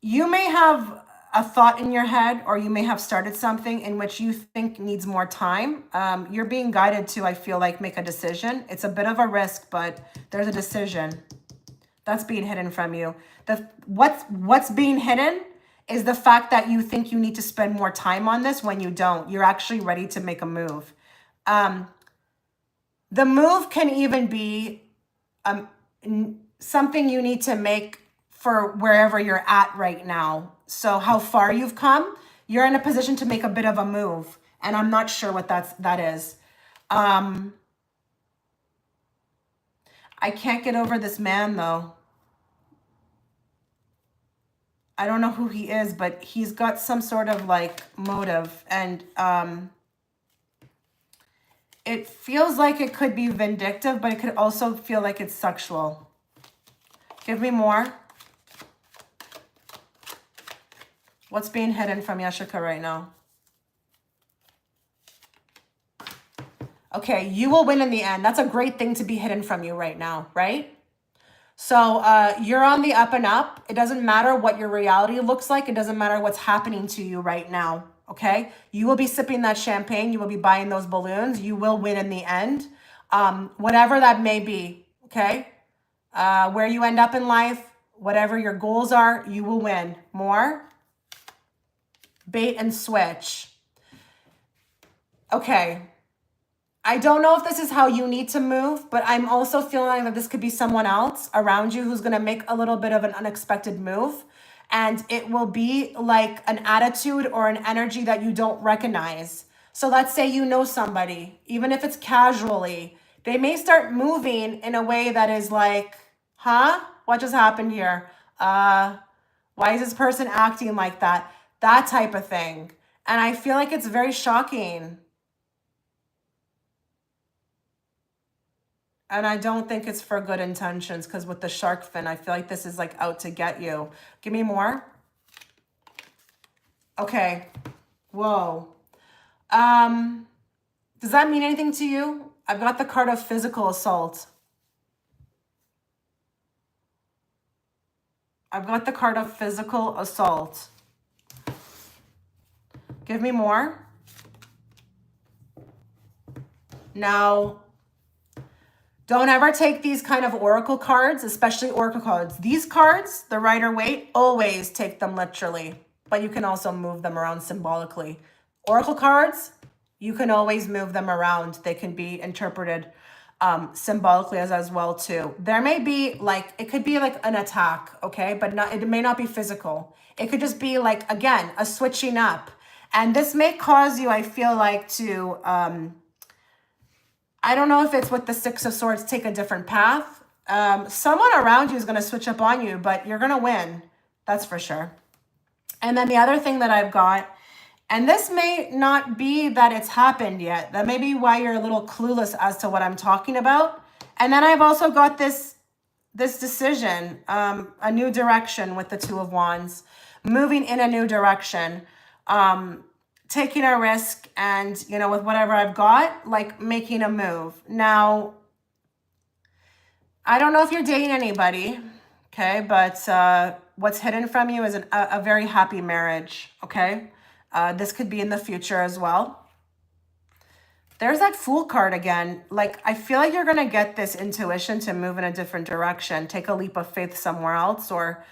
You may have a thought in your head, or you may have started something in which you think needs more time. You're being guided to, I feel like, make a decision. It's a bit of a risk, but there's a decision that's being hidden from you. What's being hidden is the fact that you think you need to spend more time on this when you don't. You're actually ready to make a move. The move can even be something you need to make for wherever you're at right now. So how far you've come, you're in a position to make a bit of a move. And I'm not sure what that is. I can't get over this man though. I don't know who he is, but he's got some sort of like motive, and it feels like it could be vindictive, but it could also feel like it's sexual. Give me more. What's being hidden from Yeshika right now? Okay, you will win in the end. That's a great thing to be hidden from you right now, right? So you're on the up and up. It doesn't matter what your reality looks like. It doesn't matter what's happening to you right now, okay? You will be sipping that champagne. You will be buying those balloons. You will win in the end, whatever that may be, okay? Where you end up in life, whatever your goals are, you will win. More. Bait and switch. Okay. I don't know if this is how you need to move, but I'm also feeling that this could be someone else around you who's going to make a little bit of an unexpected move. And it will be like an attitude or an energy that you don't recognize. So let's say you know somebody, even if it's casually, they may start moving in a way that is like, huh? What just happened here? Why is this person acting like that? That type of thing. And I feel like it's very shocking. And I don't think it's for good intentions, because with the shark fin, I feel like this is like out to get you. Give me more. Okay. Whoa. Does that mean anything to you? I've got the card of physical assault. I've got the card of physical assault. Give me more. Now, don't ever take these kind of oracle cards, especially oracle cards. These cards, the Rider-Waite, always take them literally, but you can also move them around symbolically. Oracle cards, you can always move them around. They can be interpreted symbolically as well too. There may be like, it could be like an attack, okay? But it may not be physical. It could just be like, again, a switching up. And this may cause you, I feel like, to, I don't know if it's with the Six of Swords, take a different path. Someone around you is going to switch up on you, but you're going to win. That's for sure. And then the other thing that I've got, and this may not be that it's happened yet. That may be why you're a little clueless as to what I'm talking about. And then I've also got this decision, a new direction with the Two of Wands, moving in a new direction, taking a risk, and, you know, with whatever I've got, like making a move. Now, I don't know if you're dating anybody, okay? But what's hidden from you is a very happy marriage, okay? This could be in the future as well. There's that Fool card again. Like, I feel like you're going to get this intuition to move in a different direction, take a leap of faith somewhere else, or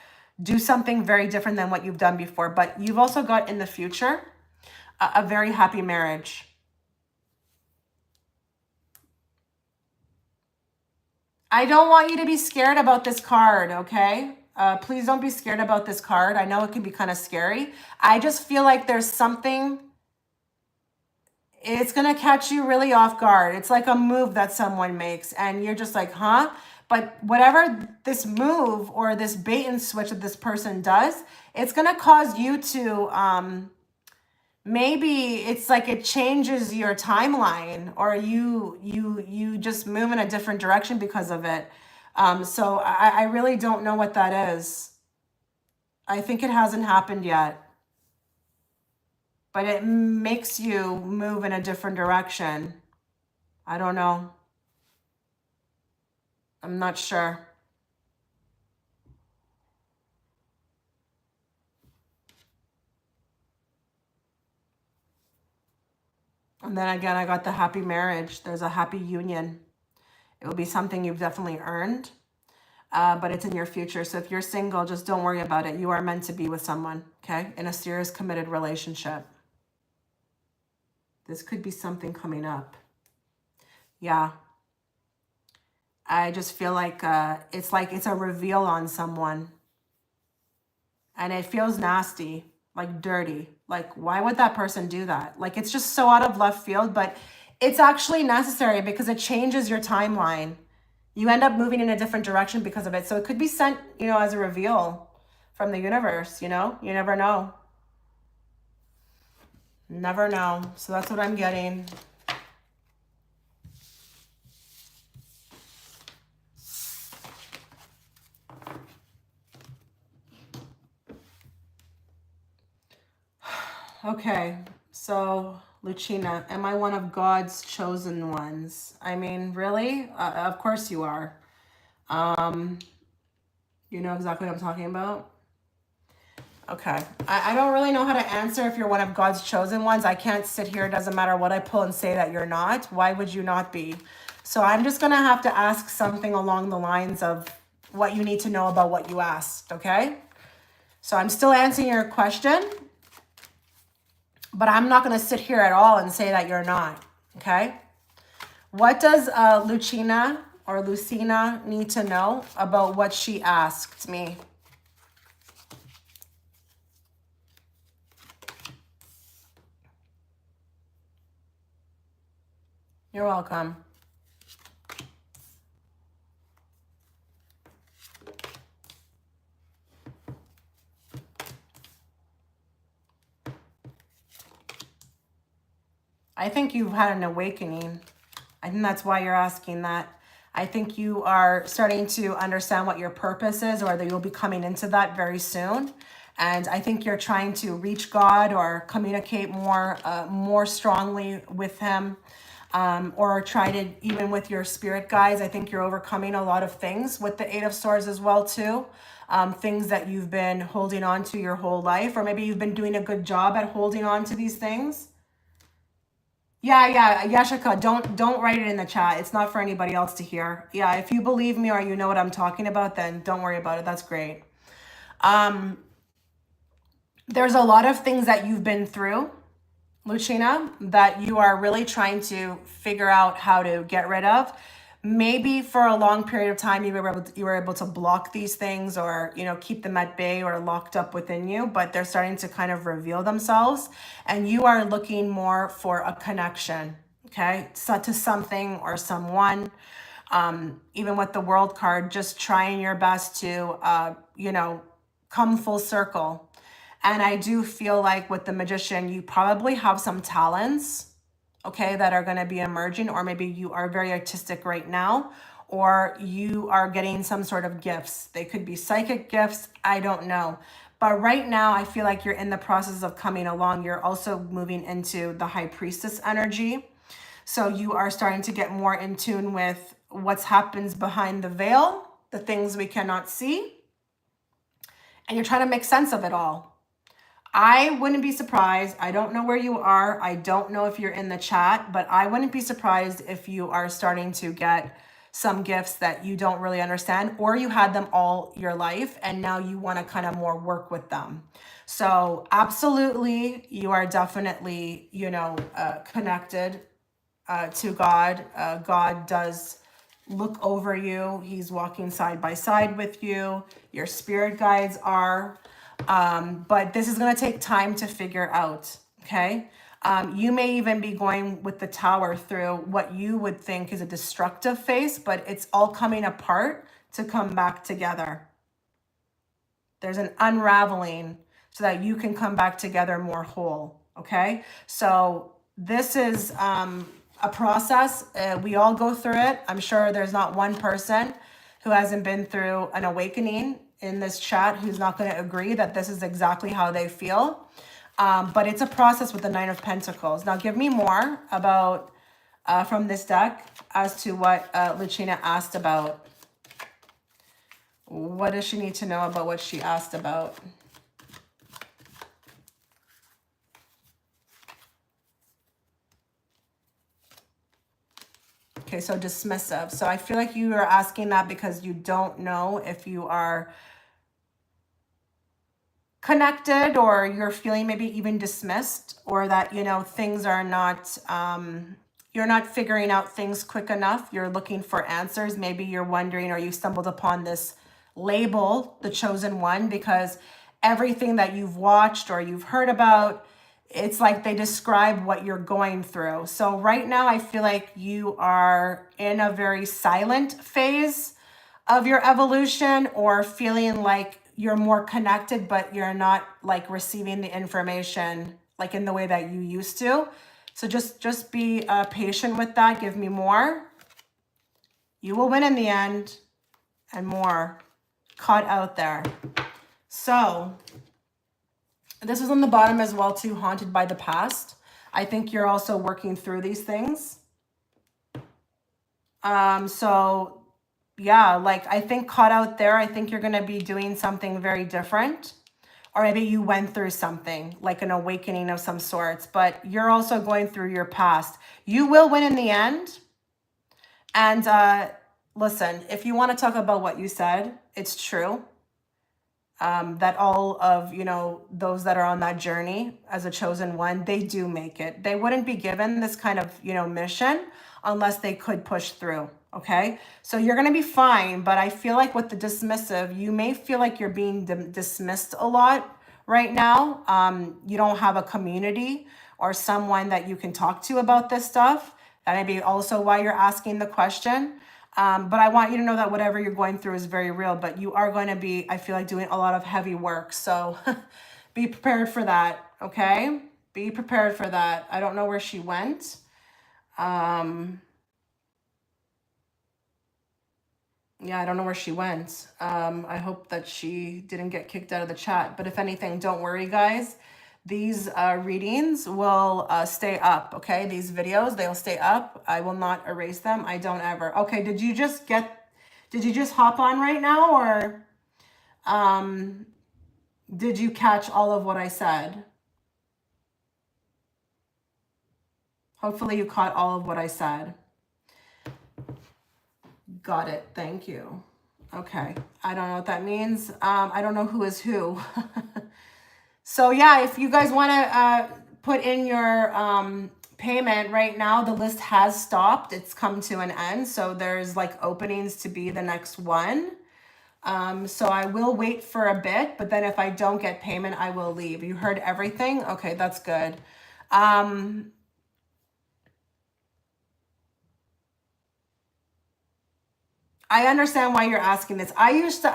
do something very different than what you've done before. But you've also got in the future a very happy marriage. I don't want you to be scared about this card, okay? Please don't be scared about this card. I know it can be kind of scary. I just feel like there's something, it's going to catch you really off guard. It's like a move that someone makes and you're just like, huh? But whatever this move or this bait and switch that this person does, it's going to cause you to, maybe it's like it changes your timeline, or you just move in a different direction because of it. So I really don't know what that is. I think it hasn't happened yet, but it makes you move in a different direction. I don't know. I'm not sure. And then again, I got the happy marriage. There's a happy union. It will be something you've definitely earned, but it's in your future. So if you're single, just don't worry about it. You are meant to be with someone, okay? In a serious, committed relationship. This could be something coming up. Yeah. I just feel like it's a reveal on someone. And it feels nasty, like dirty. Like, why would that person do that? Like, it's just so out of left field, but it's actually necessary because it changes your timeline. You end up moving in a different direction because of it. So it could be sent, as a reveal from the universe, You never know. Never know. So that's what I'm getting. Okay, so Luchina, am I one of God's chosen ones? I mean, really? Of course you are. You know exactly what I'm talking about? Okay. I don't really know how to answer if you're one of God's chosen ones. I can't sit here. It doesn't matter what I pull and say that you're not. Why would you not be? So I'm just going to have to ask something along the lines of what you need to know about what you asked, okay? So I'm still answering your question, but I'm not going to sit here at all and say that you're not, okay? What does Luchina or Lucina need to know about what she asked me? You're welcome. I think you've had an awakening. I think that's why you're asking that. I think you are starting to understand what your purpose is, or that you'll be coming into that very soon. And I think you're trying to reach God or communicate more strongly with him, or try to, even with your spirit guides. I think you're overcoming a lot of things with the Eight of Swords as well too. Things that you've been holding on to your whole life, or maybe you've been doing a good job at holding on to these things. Yeah, Yeshika, don't write it in the chat. It's not for anybody else to hear. Yeah, if you believe me or you know what I'm talking about, then don't worry about it. That's great. There's a lot of things that you've been through, Luchina, that you are really trying to figure out how to get rid of. Maybe for a long period of time you were able to block these things, or keep them at bay or locked up within you, but they're starting to kind of reveal themselves, and you are looking more for a connection, okay, so to something or someone. Even with the World card, just trying your best to come full circle. And I do feel like with the Magician, you probably have some talents, okay, that are going to be emerging, or maybe you are very artistic right now, or you are getting some sort of gifts. They could be psychic gifts. I don't know. But right now, I feel like you're in the process of coming along. You're also moving into the High Priestess energy. So you are starting to get more in tune with what happens behind the veil, the things we cannot see. And you're trying to make sense of it all. I wouldn't be surprised. I don't know where you are. I don't know if you're in the chat, but I wouldn't be surprised if you are starting to get some gifts that you don't really understand, or you had them all your life and now you want to kind of more work with them. So absolutely, you are definitely, connected to God. God does look over you. He's walking side by side with you. Your spirit guides are. But this is going to take time to figure out. Okay. You may even be going with the tower through what you would think is a destructive phase, but it's all coming apart to come back together. There's an unraveling so that you can come back together more whole. Okay. So this is a process. We all go through it. I'm sure there's not one person who hasn't been through an awakening in this chat who's not going to agree that this is exactly how they feel. But it's a process with the Nine of Pentacles. Now give me more about from this deck as to what Luchina asked about. What does she need to know about what she asked about? Okay, so dismissive. So I feel like you are asking that because you don't know if you are connected, or you're feeling maybe even dismissed, or that, things are not, you're not figuring out things quick enough. You're looking for answers. Maybe you're wondering, or you stumbled upon this label, the chosen one, because everything that you've watched or you've heard about, it's like they describe what you're going through. So right now I feel like you are in a very silent phase of your evolution, or feeling like you're more connected, but you're not like receiving the information like in the way that you used to. So just be patient with that. Give me more. You will win in the end, and more. Caught out there. So this is on the bottom as well too, haunted by the past. I think you're also working through these things. So yeah, like I think caught out there, I think you're going to be doing something very different. Or maybe you went through something like an awakening of some sorts, but you're also going through your past. You will win in the end. And listen, if you want to talk about what you said, it's true. That all of, those that are on that journey as a chosen one, they do make it. They wouldn't be given this kind of, mission unless they could push through. Okay. So you're going to be fine. But I feel like with the dismissive, you may feel like you're being dismissed a lot right now. You don't have a community or someone that you can talk to about this stuff. That may be also why you're asking the question. But I want you to know that whatever you're going through is very real, but you are going to be, I feel like, doing a lot of heavy work. So be prepared for that. Okay. Be prepared for that. I don't know where she went. Yeah, I don't know where she went. I hope that she didn't get kicked out of the chat, but if anything, don't worry guys. These readings will stay up, okay? These videos, they'll stay up. I will not erase them. I don't ever. Okay, did you just hop on right now, or did you catch all of what I said? Hopefully you caught all of what I said. Got it. Thank you. Okay. I don't know what that means. I don't know who is who. So yeah, if you guys want to put in your payment right now, the list has stopped. It's come to an end. So there's like openings to be the next one. So I will wait for a bit, but then if I don't get payment, I will leave. You heard everything? Okay, that's good. I understand why you're asking this. I used to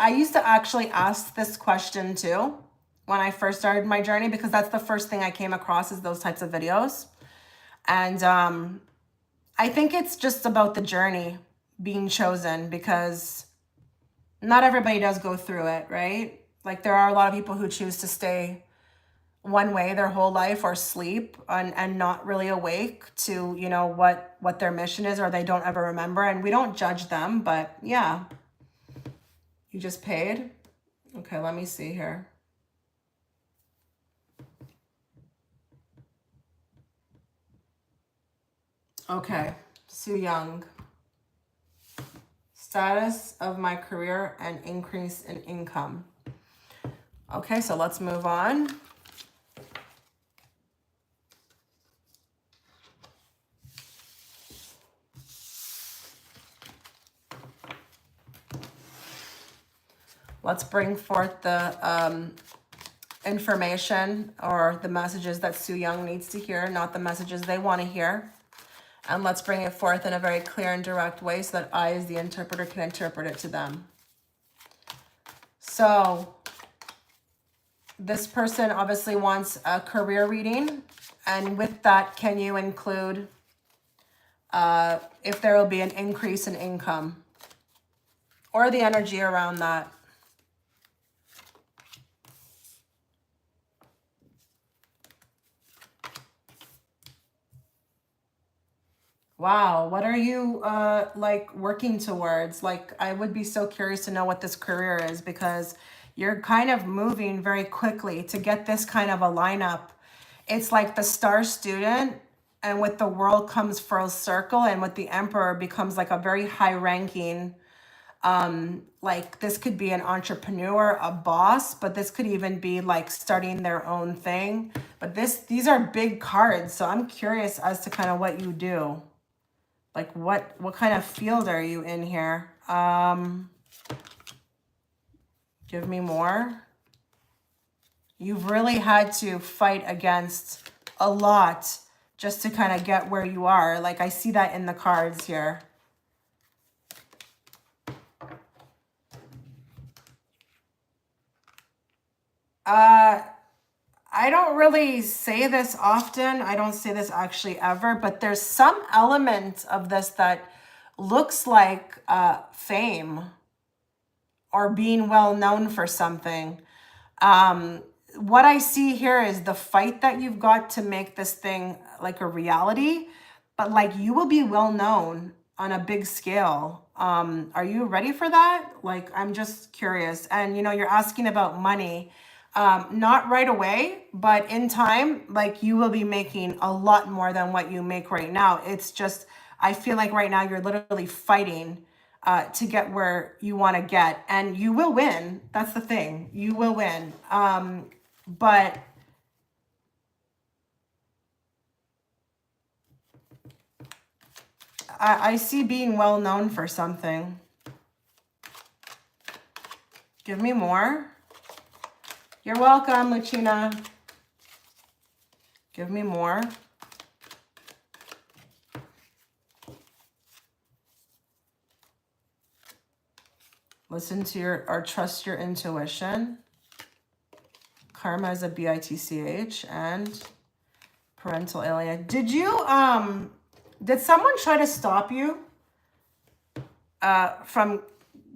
actually ask this question too when I first started my journey, because that's the first thing I came across is those types of videos. And I think it's just about the journey being chosen, because not everybody does go through it, right? Like there are a lot of people who choose to stay one way their whole life, or sleep and not really awake to, what their mission is, or they don't ever remember. And we don't judge them, but yeah. You just paid? Okay, let me see here. Okay, Soo Young. Status of my career and increase in income. Okay, so let's move on. Let's bring forth the information or the messages that Soo Young needs to hear, not the messages they want to hear. And let's bring it forth in a very clear and direct way so that I, as the interpreter, can interpret it to them. So this person obviously wants a career reading. And with that, can you include if there will be an increase in income or the energy around that? Wow, what are you like working towards? Like, I would be so curious to know what this career is, because you're kind of moving very quickly to get this kind of a lineup. It's like the star student, and with the world comes full circle, and with the emperor becomes like a very high ranking, like this could be an entrepreneur, a boss, but this could even be like starting their own thing. But these are big cards, so I'm curious as to kind of what you do. Like what kind of field are you in here? Give me more. You've really had to fight against a lot just to kind of get where you are. Like I see that in the cards here. I don't really say this often. I don't say this actually ever, but there's some element of this that looks like fame or being well known for something. What I see here is the fight that you've got to make this thing like a reality, but like you will be well known on a big scale. Are you ready for that? Like, I'm just curious. And you know, you're asking about money. Not right away, but in time, like you will be making a lot more than what you make right now. It's just, I feel like right now you're literally fighting to get where you want to get, and you will win. That's the thing. You will win. But I see being well known for something. Give me more. You're welcome, Luchina. Give me more. Listen to or trust your intuition. Karma is a BITCH and parental alien. Did you, did someone try to stop you from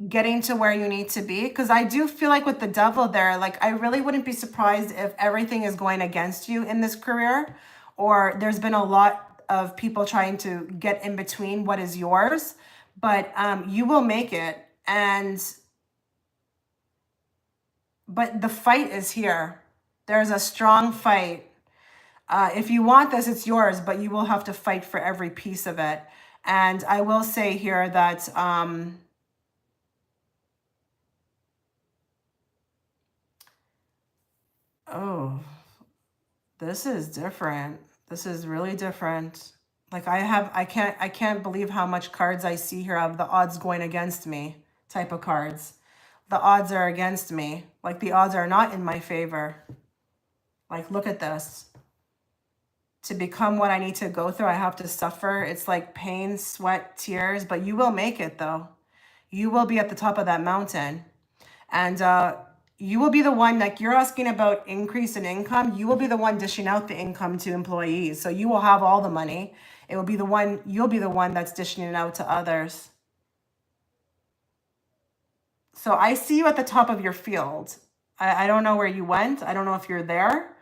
getting to where you need to be? Because I do feel like with the devil there, like I really wouldn't be surprised if everything is going against you in this career, or there's been a lot of people trying to get in between what is yours, but you will make it. But the fight is here. There's a strong fight. If you want this, it's yours, but you will have to fight for every piece of it. And I will say here that oh, this is different. This is really different. Like I can't believe how much cards I see here of the odds going against me type of cards. The odds are against me. Like the odds are not in my favor. Like, look at this. To become what I need to go through, I have to suffer. It's like pain, sweat, tears, but you will make it though. You will be at the top of that mountain. And you will be the one, like you're asking about increase in income. You will be the one dishing out the income to employees. So you will have all the money. It will be the one, you'll be the one that's dishing it out to others. So I see you at the top of your field. I don't know where you went. I don't know if you're there.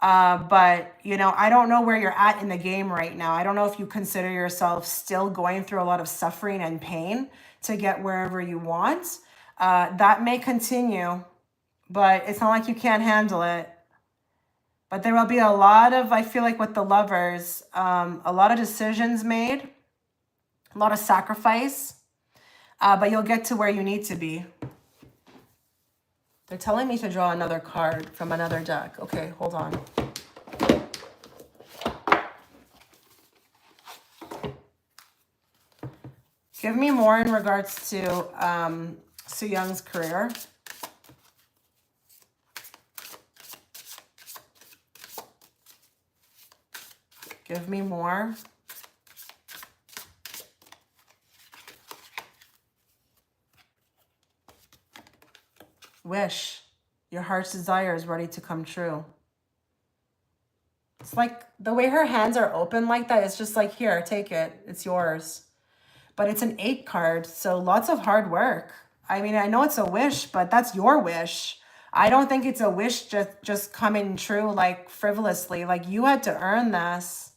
But you know, I don't know where you're at in the game right now. I don't know if you consider yourself still going through a lot of suffering and pain to get wherever you want. That may continue, but it's not like you can't handle it. But there will be a lot of, I feel like with the lovers, a lot of decisions made, a lot of sacrifice, but you'll get to where you need to be. They're telling me to draw another card from another deck. Okay, hold on. Give me more in regards to Su Young's career. Give me more. Wish. Your heart's desire is ready to come true. It's like the way her hands are open like that. It's just like, here, take it. It's yours. But it's an 8 card, so lots of hard work. I mean, I know it's a wish, but that's your wish. I don't think it's a wish just coming true like frivolously. Like you had to earn this.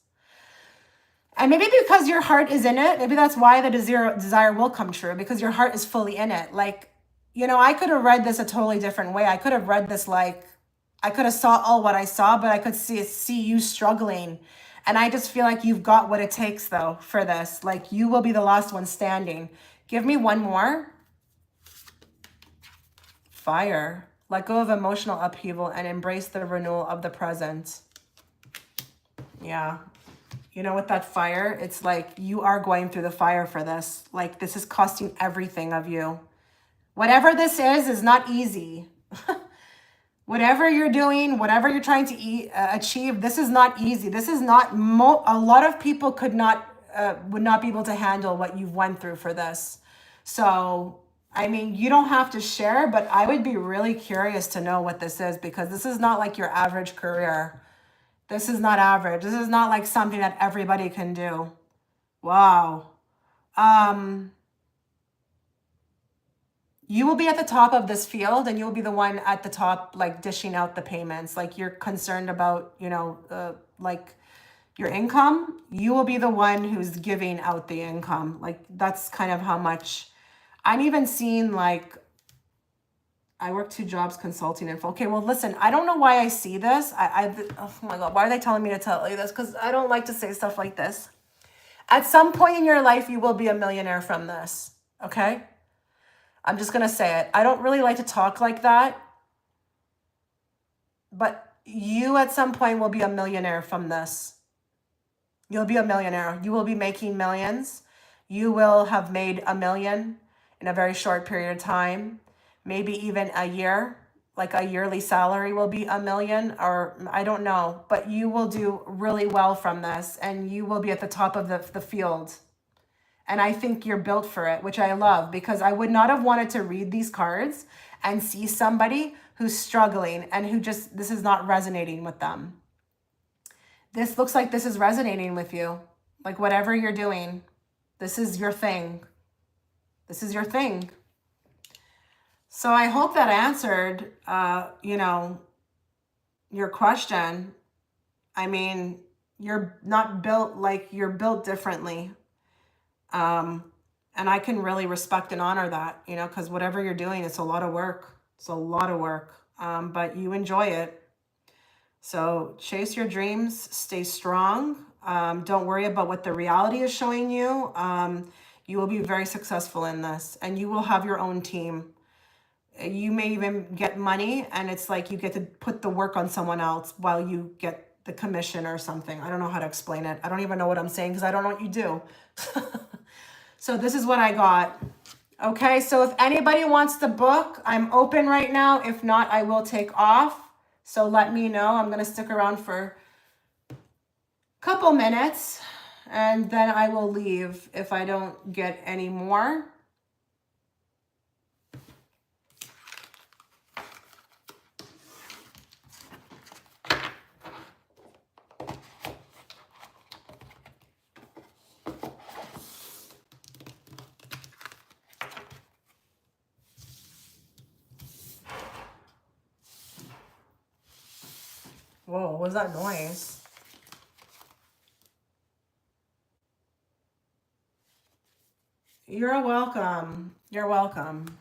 And maybe because your heart is in it, maybe that's why the desire will come true, because your heart is fully in it. Like, you know, I could have read this a totally different way. I could have read this like, I could have saw all what I saw, but I could see you struggling. And I just feel like you've got what it takes though for this. Like you will be the last one standing. Give me one more. Fire. Let go of emotional upheaval and embrace the renewal of the present. Yeah. You know, with that fire, it's like you are going through the fire for this. Like this is costing everything of you. Whatever this is not easy. Whatever you're doing, whatever you're trying to achieve, this is not easy. This is not, a lot of people would not be able to handle what you've went through for this. So, I mean, you don't have to share, but I would be really curious to know what this is, because this is not like your average career. This is not average. This is not like something that everybody can do. Wow. You will be at the top of this field, and you'll be the one at the top, like dishing out the payments. Like you're concerned about, you know, like your income. You will be the one who's giving out the income. Like that's kind of how much. I'm even seeing like, I work 2 jobs consulting info. Okay, well, listen, I don't know why I see this. Oh my God, why are they telling me to tell you this? Because I don't like to say stuff like this. At some point in your life, you will be a millionaire from this, okay? I'm just going to say it. I don't really like to talk like that, but you at some point will be a millionaire from this. You'll be a millionaire. You will be making millions. You will have made $1 million in a very short period of time, maybe even a year. Like a yearly salary will be $1 million, or I don't know, but you will do really well from this, and you will be at the top of the field. And I think you're built for it, which I love, because I would not have wanted to read these cards and see somebody who's struggling and who just, this is not resonating with them. This looks like this is resonating with you. Like whatever you're doing, this is your thing. This is your thing. So I hope that answered, you know, your question. I mean, you're not built like, you're built differently. And I can really respect and honor that, you know, because whatever you're doing, it's a lot of work. It's a lot of work, but you enjoy it. So chase your dreams, stay strong. Don't worry about what the reality is showing you. You will be very successful in this, and you will have your own team. You may even get money, and it's like you get to put the work on someone else while you get the commission or something. I don't know how to explain it. I don't even know what I'm saying because I don't know what you do. So this is what I got. Okay, so if anybody wants the book, I'm open right now. If not, I will take off. So let me know. I'm going to stick around for a couple minutes, and then I will leave if I don't get any more. Whoa, what was that noise? You're welcome. You're welcome.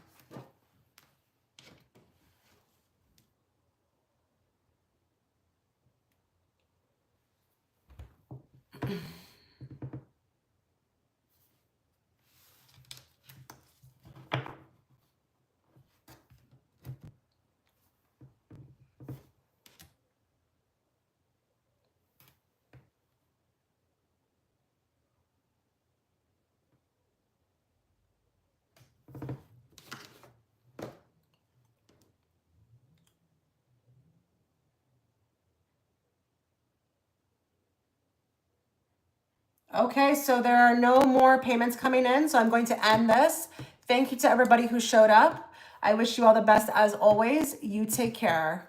Okay, so there are no more payments coming in, so I'm going to end this. Thank you to everybody who showed up. I wish you all the best as always. You take care.